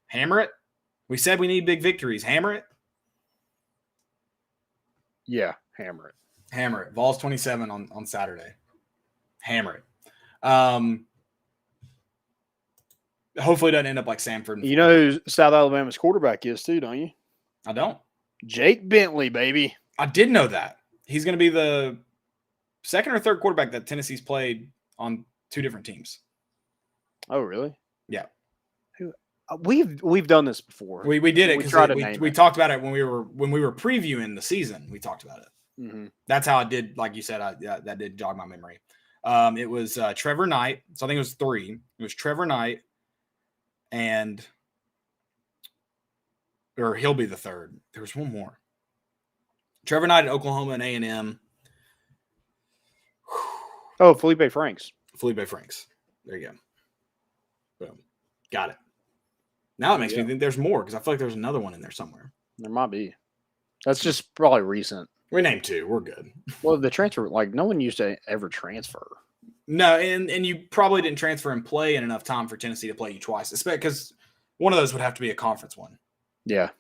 Hammer it. We said we need big victories. Hammer it. Yeah, hammer it. Hammer it. Vols 27 on Saturday. Hammer it. Hopefully it doesn't end up like Samford. You know who South Alabama's quarterback is too, don't you? I don't. Jake Bentley, baby. I did know that. He's going to be the second or third quarterback that Tennessee's played on 2 different teams. Oh, really? Yeah. We've done this before. We did it because we talked about it when we were previewing the season. We talked about it. Mm-hmm. That's how I did. Like you said, that did jog my memory. It was Trevor Knight. So I think it was 3. It was Trevor Knight, or he'll be the third. There was one more. Trevor Knight at Oklahoma and A&M. Oh, Felipe Franks. Felipe Franks. There you go. Boom. Got it. Now it makes me think there's more because I feel like there's another one in there somewhere. There might be. That's just probably recent. We named 2. We're good. Well, the transfer, like no one used to ever transfer. No, and you probably didn't transfer and play in enough time for Tennessee to play you twice, especially because one of those would have to be a conference one. Yeah.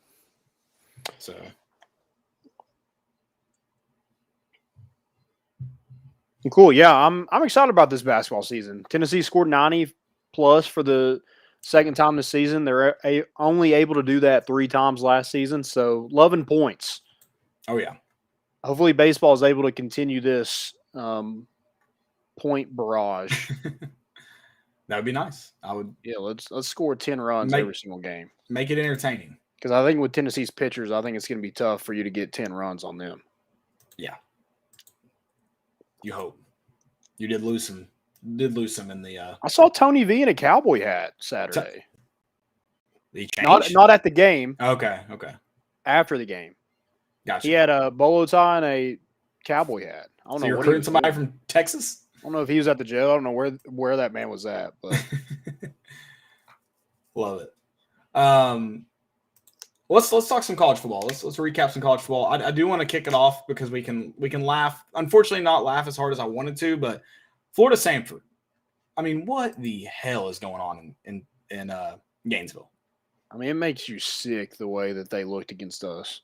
So. Cool. Yeah, I'm excited about this basketball season. Tennessee scored 90 plus for the second time this season. They're only able to do that 3 times last season. So loving points. Oh yeah. Hopefully baseball is able to continue this point barrage. That would be nice. I would. Yeah, let's score 10 runs every single game. Make it entertaining. Because I think with Tennessee's pitchers, I think it's going to be tough for you to get 10 runs on them. Yeah. You hope. You did lose some. In the. I saw Tony V in a cowboy hat Saturday. He changed? Not at the game. Okay. After the game. Gotcha. He had a bolo tie and a cowboy hat. I don't know. You're recruiting somebody from Texas? I don't know if he was at the jail. I don't know where that man was at, but love it. Let's talk some college football. Let's recap some college football. I do want to kick it off because we can laugh. Unfortunately, not laugh as hard as I wanted to, but Florida Samford. I mean, what the hell is going on in Gainesville? I mean, it makes you sick the way that they looked against us.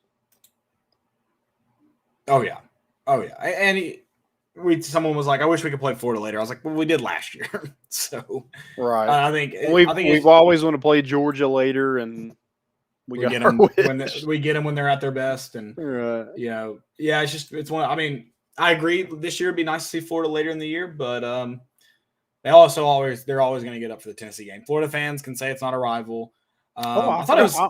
Oh yeah. And someone was like, "I wish we could play Florida later." I was like, "Well, we did last year." So right. I think we've always want to play Georgia later, and we get them when they're at their best, and right. It's one. I mean, I agree. This year it'd be nice to see Florida later in the year, but they're always going to get up for the Tennessee game. Florida fans can say it's not a rival. I thought it was. I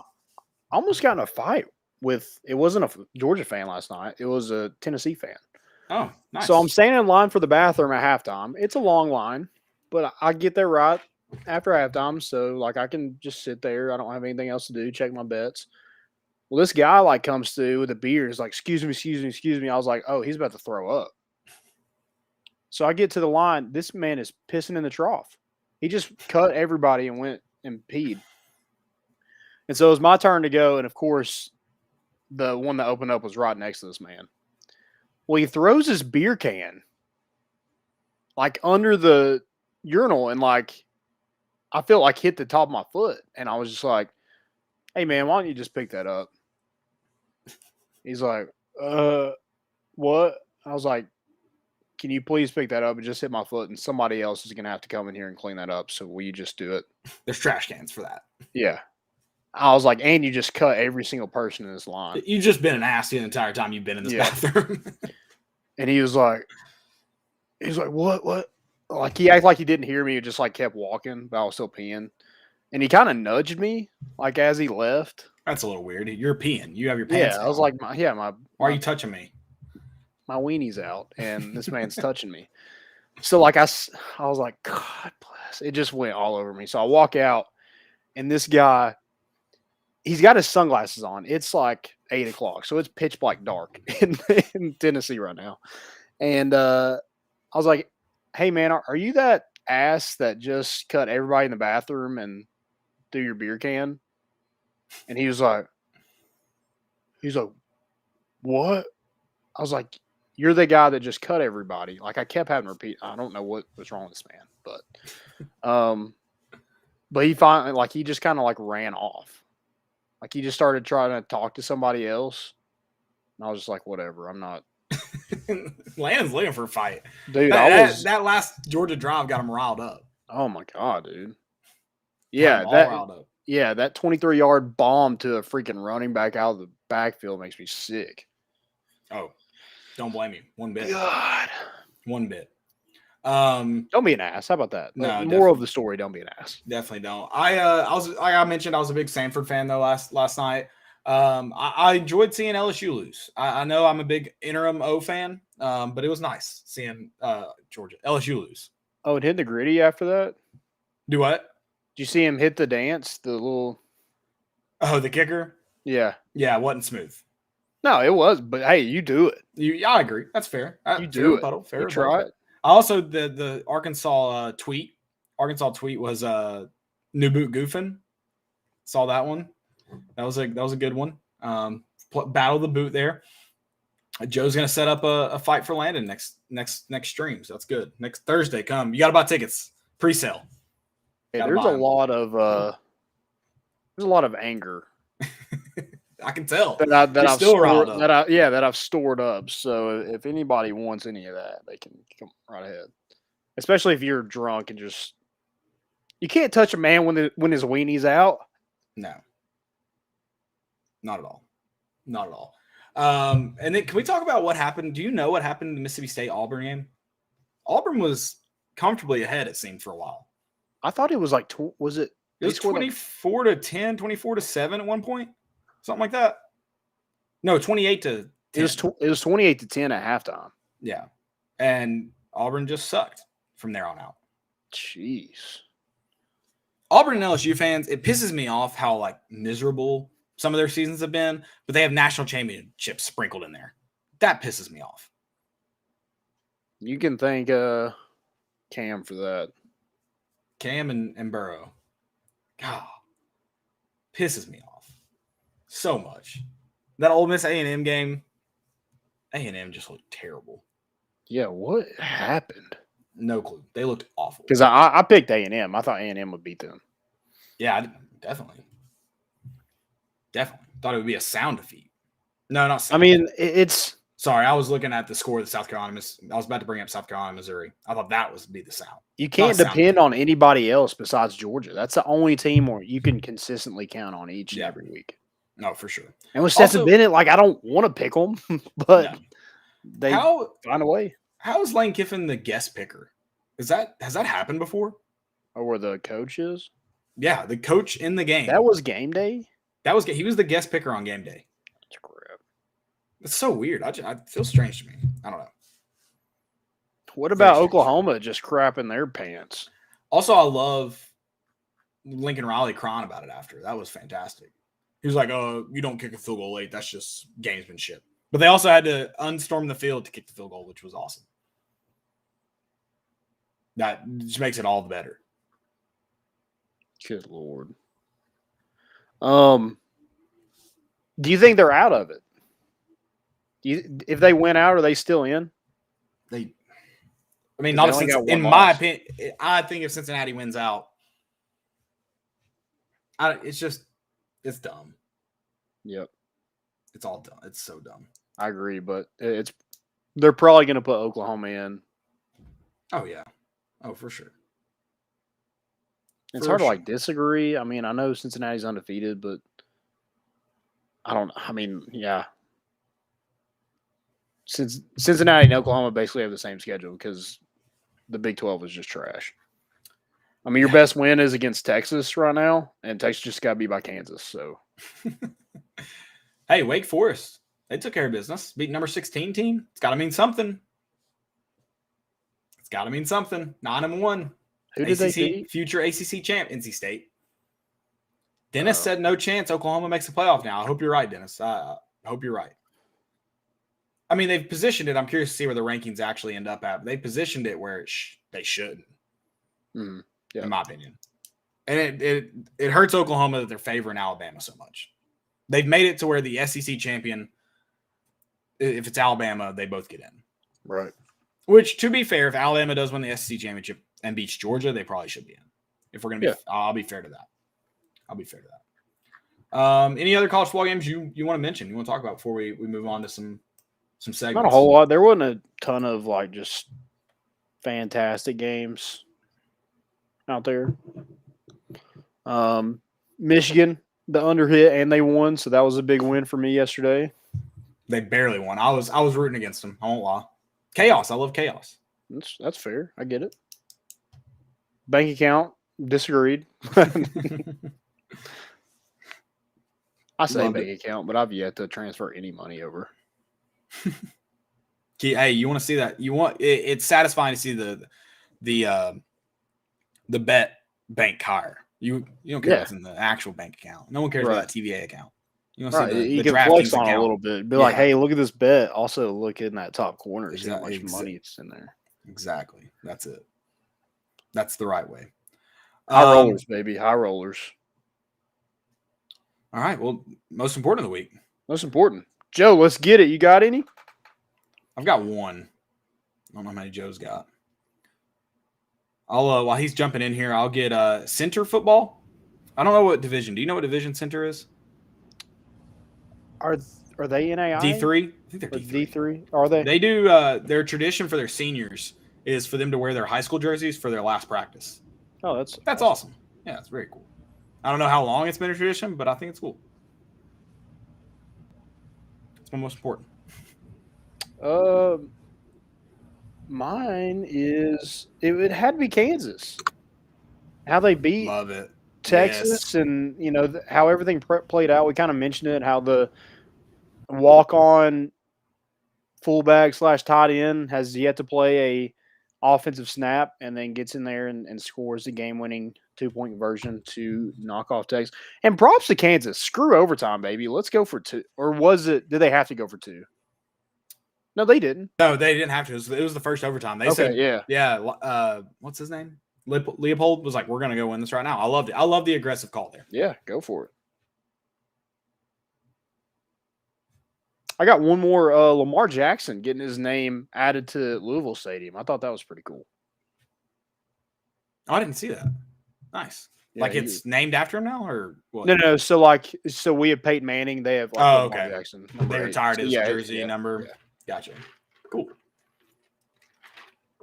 almost got in a fight with. It wasn't a Georgia fan last night. It was a Tennessee fan. Oh, nice. So I'm standing in line for the bathroom at halftime. It's a long line, but I get there right after halftime. So, I can just sit there. I don't have anything else to do, check my bets. Well, this guy, comes through with a beer. He's like, excuse me. I was like, oh, he's about to throw up. So I get to the line. This man is pissing in the trough. He just cut everybody and went and peed. And so it was my turn to go. And, of course, the one that opened up was right next to this man. Well, he throws his beer can under the urinal and I feel hit the top of my foot. And I was just like, hey man, why don't you just pick that up? He's like, what? I was like, can you please pick that up? It just hit my foot and somebody else is going to have to come in here and clean that up. So will you just do it? There's trash cans for that. Yeah. I was like, and you just cut every single person in this line. You've just been an ass the entire time you've been in this bathroom. And he was like, what? He acted like he didn't hear me. He just kept walking, but I was still peeing. And he kind of nudged me, as he left. That's a little weird. You're peeing. You have your pants I was down. like, why are you touching me? My weenie's out, and this man's touching me. So, I was like, God bless. It just went all over me. So I walk out, and this guy, he's got his sunglasses on. It's 8 o'clock, so it's pitch black dark in Tennessee right now. And I was like, hey, man, are you that ass that just cut everybody in the bathroom and threw your beer can? And he was like, what? I was like, you're the guy that just cut everybody. I kept having to repeat. I don't know what was wrong with this man, but he finally, he just kind of ran off. He just started trying to talk to somebody else. And I was just like, whatever. I'm not. Landon's looking for a fight. Dude, that last Georgia drive got him riled up. Oh, my God, dude. Yeah, that 23-yard bomb to a freaking running back out of the backfield makes me sick. Oh, don't blame me. One bit. God. One bit. Don't be an ass. How about that? No, moral of the story: don't be an ass. Definitely don't. I mentioned I was a big Samford fan though last night. I enjoyed seeing LSU lose. I know I'm a big interim O fan, but it was nice seeing LSU lose. Oh, it hit the gritty after that. Do what? Did you see him hit the dance? The little. Oh, the kicker. Yeah. Yeah, it wasn't smooth. No, it was, but hey, you do it. I agree. That's fair. You do it. Fair. Try it. Also, the Arkansas tweet. Arkansas tweet was new boot goofing. Saw that one. That was a good one. Battle the boot there. Joe's gonna set up a fight for Landon next stream. So that's good. Next Thursday, come. You got to buy tickets. Pre-sale. Hey, there's a lot of anger. I can tell. that You're I've still riled stored, up. that I've stored up. So if anybody wants any of that, they can come right ahead. Especially if you're drunk and just you can't touch a man when his weenie's out. No, not at all. Not at all. And then can we talk about what happened? Do you know what happened in the Mississippi State Auburn game? Auburn was comfortably ahead, it seemed, for a while. I thought it was like was it? It was 24-10, 24-7 at one point, something like that. No, 28-10. It was 28-10 at halftime. Yeah, and Auburn just sucked from there on out. Jeez. Auburn and LSU fans, it pisses me off how like miserable some of their seasons have been, but they have national championships sprinkled in there. That pisses me off. You can thank Cam for that. Cam and Burrow. God, pisses me off so much. That Ole Miss A&M game, A&M just looked terrible. Yeah, what happened? No clue. They looked awful. Because I picked A&M. I thought A&M would beat them. Yeah, definitely. Definitely. Thought it would be a sound defeat. No, not sound. I mean, it's... Sorry, I was looking at the score of the South Carolina. I was about to bring up South Carolina, Missouri. I thought that was be the sound. You can't depend on anybody else besides Georgia. That's the only team where you can consistently count on each and every week. No, for sure. And with Stetson Bennett, like, I don't want to pick them, but they find a way. How is Lane Kiffin the guest picker? Has that happened before? Or where the coach is? Yeah, the coach in the game. That was game day? He was the guest picker on game day. That's crap. It's so weird. I feel strange to me. I don't know. What about Oklahoma just crapping their pants? Also, I love Lincoln Riley crying about it after. That was fantastic. He was like, "Oh, you don't kick a field goal late. That's just gamesmanship." But they also had to unstorm the field to kick the field goal, which was awesome. That just makes it all the better. Good Lord. Do you think they're out of it? If they went out, are they still in? Not in my opinion. I think if Cincinnati wins out, it's dumb. Yep, it's all dumb. It's so dumb. I agree, but they're probably going to put Oklahoma in. Oh yeah, for sure. It's hard to disagree. I mean, I know Cincinnati's undefeated, but yeah. Since Cincinnati and Oklahoma basically have the same schedule because the Big 12 is just trash. I mean, your best win is against Texas right now, and Texas just got beat by Kansas. So, hey, Wake Forest, they took care of business. Beat number 16 team. It's got to mean something. 9-1. Who did they beat? Future ACC champ, NC State. Dennis said no chance Oklahoma makes the playoff now. I hope you're right, Dennis. I hope you're right. I mean, they've positioned it. I'm curious to see where the rankings actually end up at. But they positioned it where they shouldn't, in my opinion. And it hurts Oklahoma that they're favoring Alabama so much. They've made it to where the SEC champion, if it's Alabama, they both get in. Right. Which, to be fair, if Alabama does win the SEC championship and beats Georgia, they probably should be in. If we're going to be I'll be fair to that. Any other college football games you want to mention, you want to talk about before we move on to some segments? Not a whole lot. There wasn't a ton of just fantastic games out there. Michigan, the under-hit, and they won, so that was a big win for me yesterday. They barely won. I was rooting against them. I won't lie. Chaos. I love chaos. That's fair. I get it. Bank account, disagreed. I say bank account, but I've yet to transfer any money over. Hey, you want to see that? It's satisfying to see the bet bank higher. You don't care what's in the actual bank account. No one cares about that TVA account. You want to see the can flex on it a little bit. Be like, hey, look at this bet. Also, look in that top corner. See how much money it's in there. Exactly. That's it. That's the right way. High rollers, baby. High rollers. All right. Well, most important of the week. Most important. Joe, let's get it. You got any? I've got one. I don't know how many Joe's got. I'll while he's jumping in here, I'll get center football. I don't know what division. Do you know what division center is? Are they NAI? D3. I think they're Or D3. D3? Are they? They do their tradition for their seniors is for them to wear their high school jerseys for their last practice. Oh, That's awesome. Yeah, it's very cool. I don't know how long it's been a tradition, but I think it's cool. It's my most important. Mine is it had to be Kansas. How they beat Love it. Texas, Yes. and how everything played out. We kind of mentioned it. How the walk-on fullback / tight end has yet to play a offensive snap, and then gets in there and scores the game-winning 2-point conversion to knock off Texas. And props to Kansas. Screw overtime, baby. Let's go for 2. Or was it? Did they have to go for 2? No, they didn't. No, they didn't have to. It was the first overtime. They said, yeah. What's his name? Leopold was like, we're going to go win this right now. I loved it. I love the aggressive call there. Yeah, go for it. I got one more. Lamar Jackson getting his name added to Louisville Stadium. I thought that was pretty cool. Oh, I didn't see that. Nice. Yeah, it's named after him now, or what? No. So we have Peyton Manning. They have Lamar Jackson. They retired his jersey number. Yeah. Gotcha. Cool.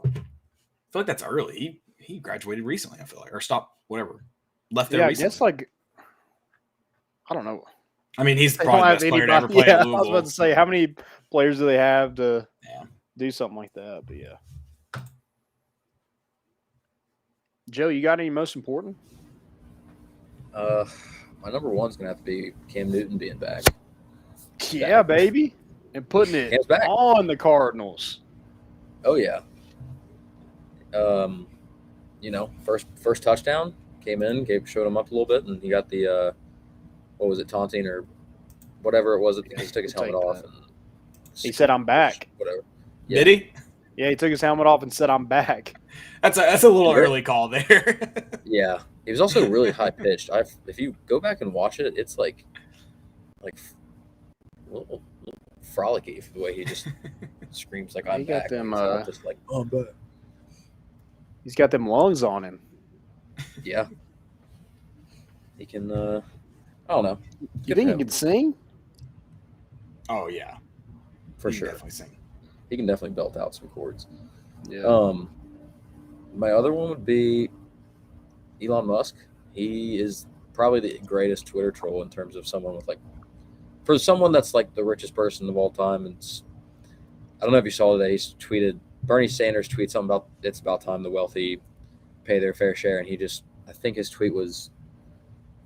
I feel like that's early. He graduated recently, I feel like. Or stopped, whatever. Left there recently. I guess I don't know. I mean, he's probably the best player to ever play at Louisville. I was about to say, how many players do they have to do something like that? But yeah. Joe, you got any most important? My number one's going to have to be Cam Newton being back. Yeah, baby. And putting it on the Cardinals. Oh, yeah. First touchdown, came in, showed him up a little bit, and he got the what was it, taunting or whatever it was. He just took his helmet off. And he said, "I'm back." Whatever. Yeah. Did he? Yeah, he took his helmet off and said, "I'm back." That's a little early call there. Yeah, he was also really high pitched. If you go back and watch it, it's like a little frolicky the way he just screams like I'm back. Them, just like I'm back. He's got them lungs on him. Yeah. He can I don't know. You think he can sing? Oh yeah. For He can sure. definitely sing. He can definitely belt out some chords. Yeah. My other one would be Elon Musk. He is probably the greatest Twitter troll in terms of someone with for someone that's like the richest person of all time. And I don't know if you saw today, he's tweeted, Bernie Sanders tweeted something about it's about time the wealthy pay their fair share. And I think his tweet was,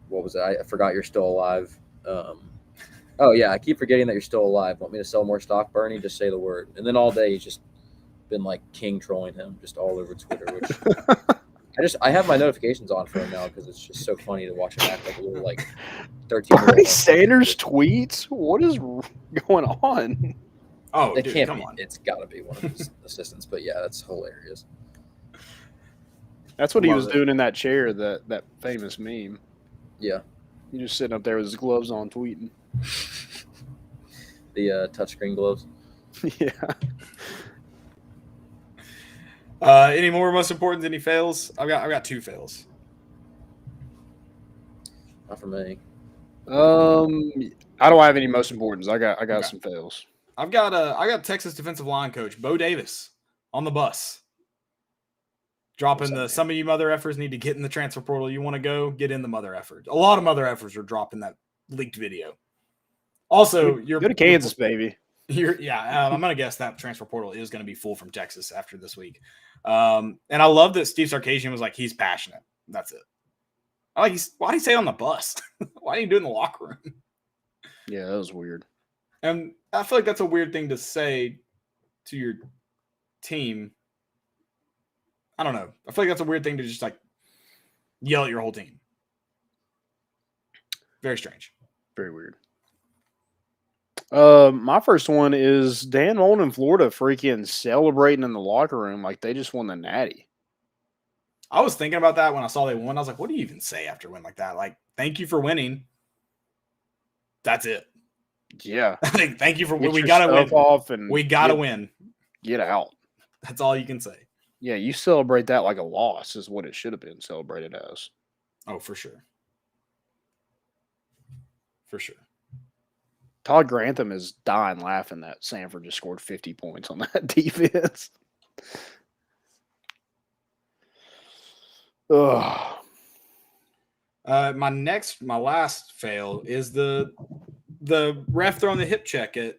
what was it? I forgot you're still alive. Oh yeah, I keep forgetting that you're still alive. Want me to sell more stock, Bernie? Just say the word. And then all day he's just been like king trolling him just all over Twitter, which I have my notifications on for him now because it's just so funny to watch him act like a little 13-year-old. Bernie Sanders tweets? What is going on? Oh, It dude, can't come be. on. It's got to be one of his assistants. But yeah, that's hilarious. That's what he Love was it. doing in that chair, that famous meme. Yeah, He just sitting up there with his gloves on tweeting. the touchscreen gloves. Yeah. Any more most important? Any fails? I've got 2 fails. Not for me. I don't have any most importance. I got Okay. some fails. I got Texas defensive line coach Bo Davis on the bus. Dropping some of you mother effers need to get in the transfer portal. You want to go, get in the mother effort. A lot of mother effers are dropping that leaked video. Also, Go to Kansas, baby. I'm gonna guess that transfer portal is gonna be full from Texas after this week. And I love that Steve Sarkisian was like, he's passionate. That's it. Why did he say on the bus? Why didn't he do it in the locker room? Yeah, that was weird. And I feel like that's a weird thing to say to your team. I don't know. I feel like that's a weird thing to just yell at your whole team. Very strange. Very weird. My first one is Dan Mullen in Florida freaking celebrating in the locker room like they just won the Natty. I was thinking about that when I saw they won. I was like, what do you even say after a win like that? Like, thank you for winning. That's it. Yeah. Thank you for Get we your gotta win. stuff off and We gotta win. Get out. That's all you can say. Yeah, you celebrate that like a loss is what it should have been celebrated as. Oh, for sure. For sure. Todd Grantham is dying laughing that Sanford just scored 50 points on that defense. Ugh. My last fail is the ref throwing the hip check at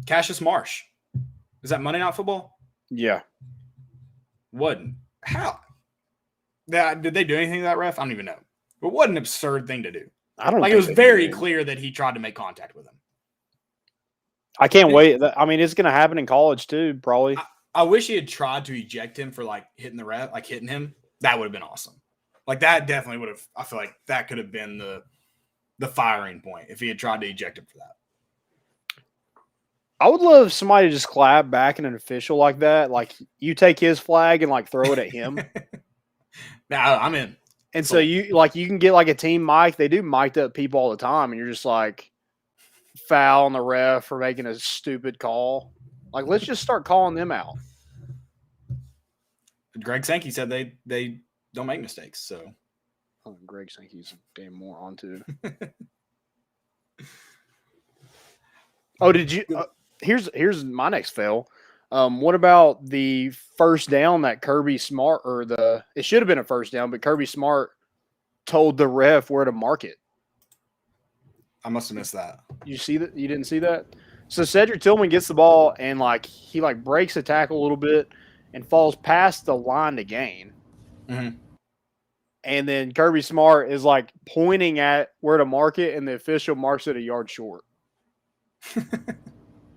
Cassius Marsh. Is that Monday Night Football? Yeah. Wasn't. How? Did they do anything to that ref? I don't even know. But what an absurd thing to do. I don't Like, it think was they very did. clear that he tried to make contact with him. I can't wait. I mean, it's going to happen in college too, probably. I wish he had tried to eject him for like hitting the ref, like hitting him. That would have been awesome. Like, that definitely would have. I feel like that could have been the firing point if he had tried to eject him for that. I would love somebody to just clap back at an official like that. Like, you take his flag and like throw it at him. Now I'm in. And so you can get like a team mic. They do mic'd up people all the time, and you're just like foul on the ref for making a stupid call. Like, let's just start calling them out. Greg Sankey said they don't make mistakes. So Greg Sankey's a damn moron too. Oh, did you? Here's my next fail. What about the first down that Kirby Smart it should have been a first down, but Kirby Smart told the ref where to mark it. I must have missed that. You see that? You didn't see that? So Cedric Tillman gets the ball and he breaks a tackle a little bit and falls past the line to gain. Mm-hmm. And then Kirby Smart is like pointing at where to mark it, and the official marks it a yard short.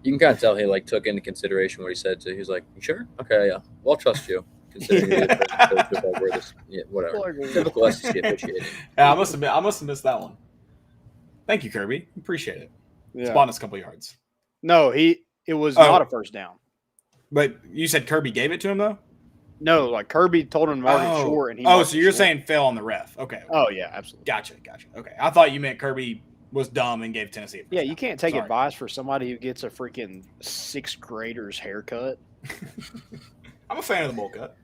You can kind of tell he like took into consideration what he said. So he was like, "You sure? Okay, yeah. Well, I'll trust you." Considering whatever. Typical SEC officiating. Yeah, I must have missed that one. Thank you, Kirby. Appreciate it. Yeah. It's bought us a couple yards. No, it was not a first down. But you said Kirby gave it to him though? No, like Kirby told him to mark it short, and he. So you're saying fail on the ref? Okay. Oh yeah, absolutely. Gotcha. Okay, I thought you meant Kirby was dumb and gave Tennessee. Yeah, you can't take advice for somebody who gets a freaking 6th grader's haircut. I'm a fan of the bowl cut.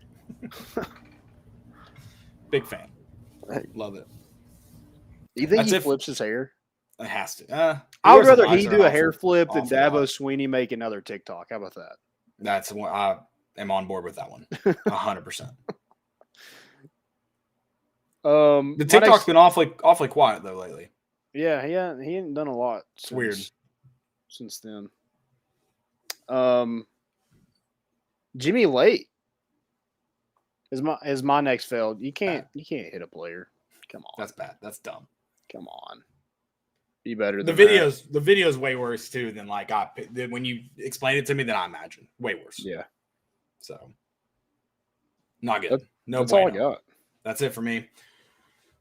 Big fan. Love it. You think That's he if- flips his hair? It has to. I would rather Eyes he are do a awful- hair flip than awful Dabo lot. Sweeney make another TikTok. How about that? That's one. I am on board with that one. 100%. The The TikTok's been awfully quiet though lately. Yeah, he ain't done a lot. It's weird. Since then. Jimmy Lake is my next fail. You can't hit a player. Come on. That's bad. That's dumb. Come on. Be better The than video's way worse too than when you explained it to me than I imagined. Way worse. that. Yeah. So not good. That's all I bueno. got. That's it for me.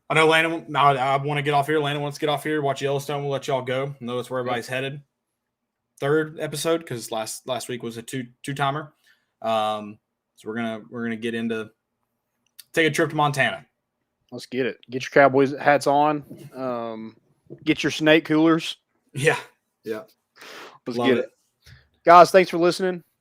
I know Landon. Now I want to get off here. Landon wants to get off here. Watch Yellowstone. We'll let y'all go. Know that's where everybody's headed. Third episode because last week was a two-timer. So we're gonna get into take a trip to Montana. Let's get it. Get your Cowboys hats on. Get your snake coolers. Yeah. Let's Love get it. it. Guys, thanks for listening.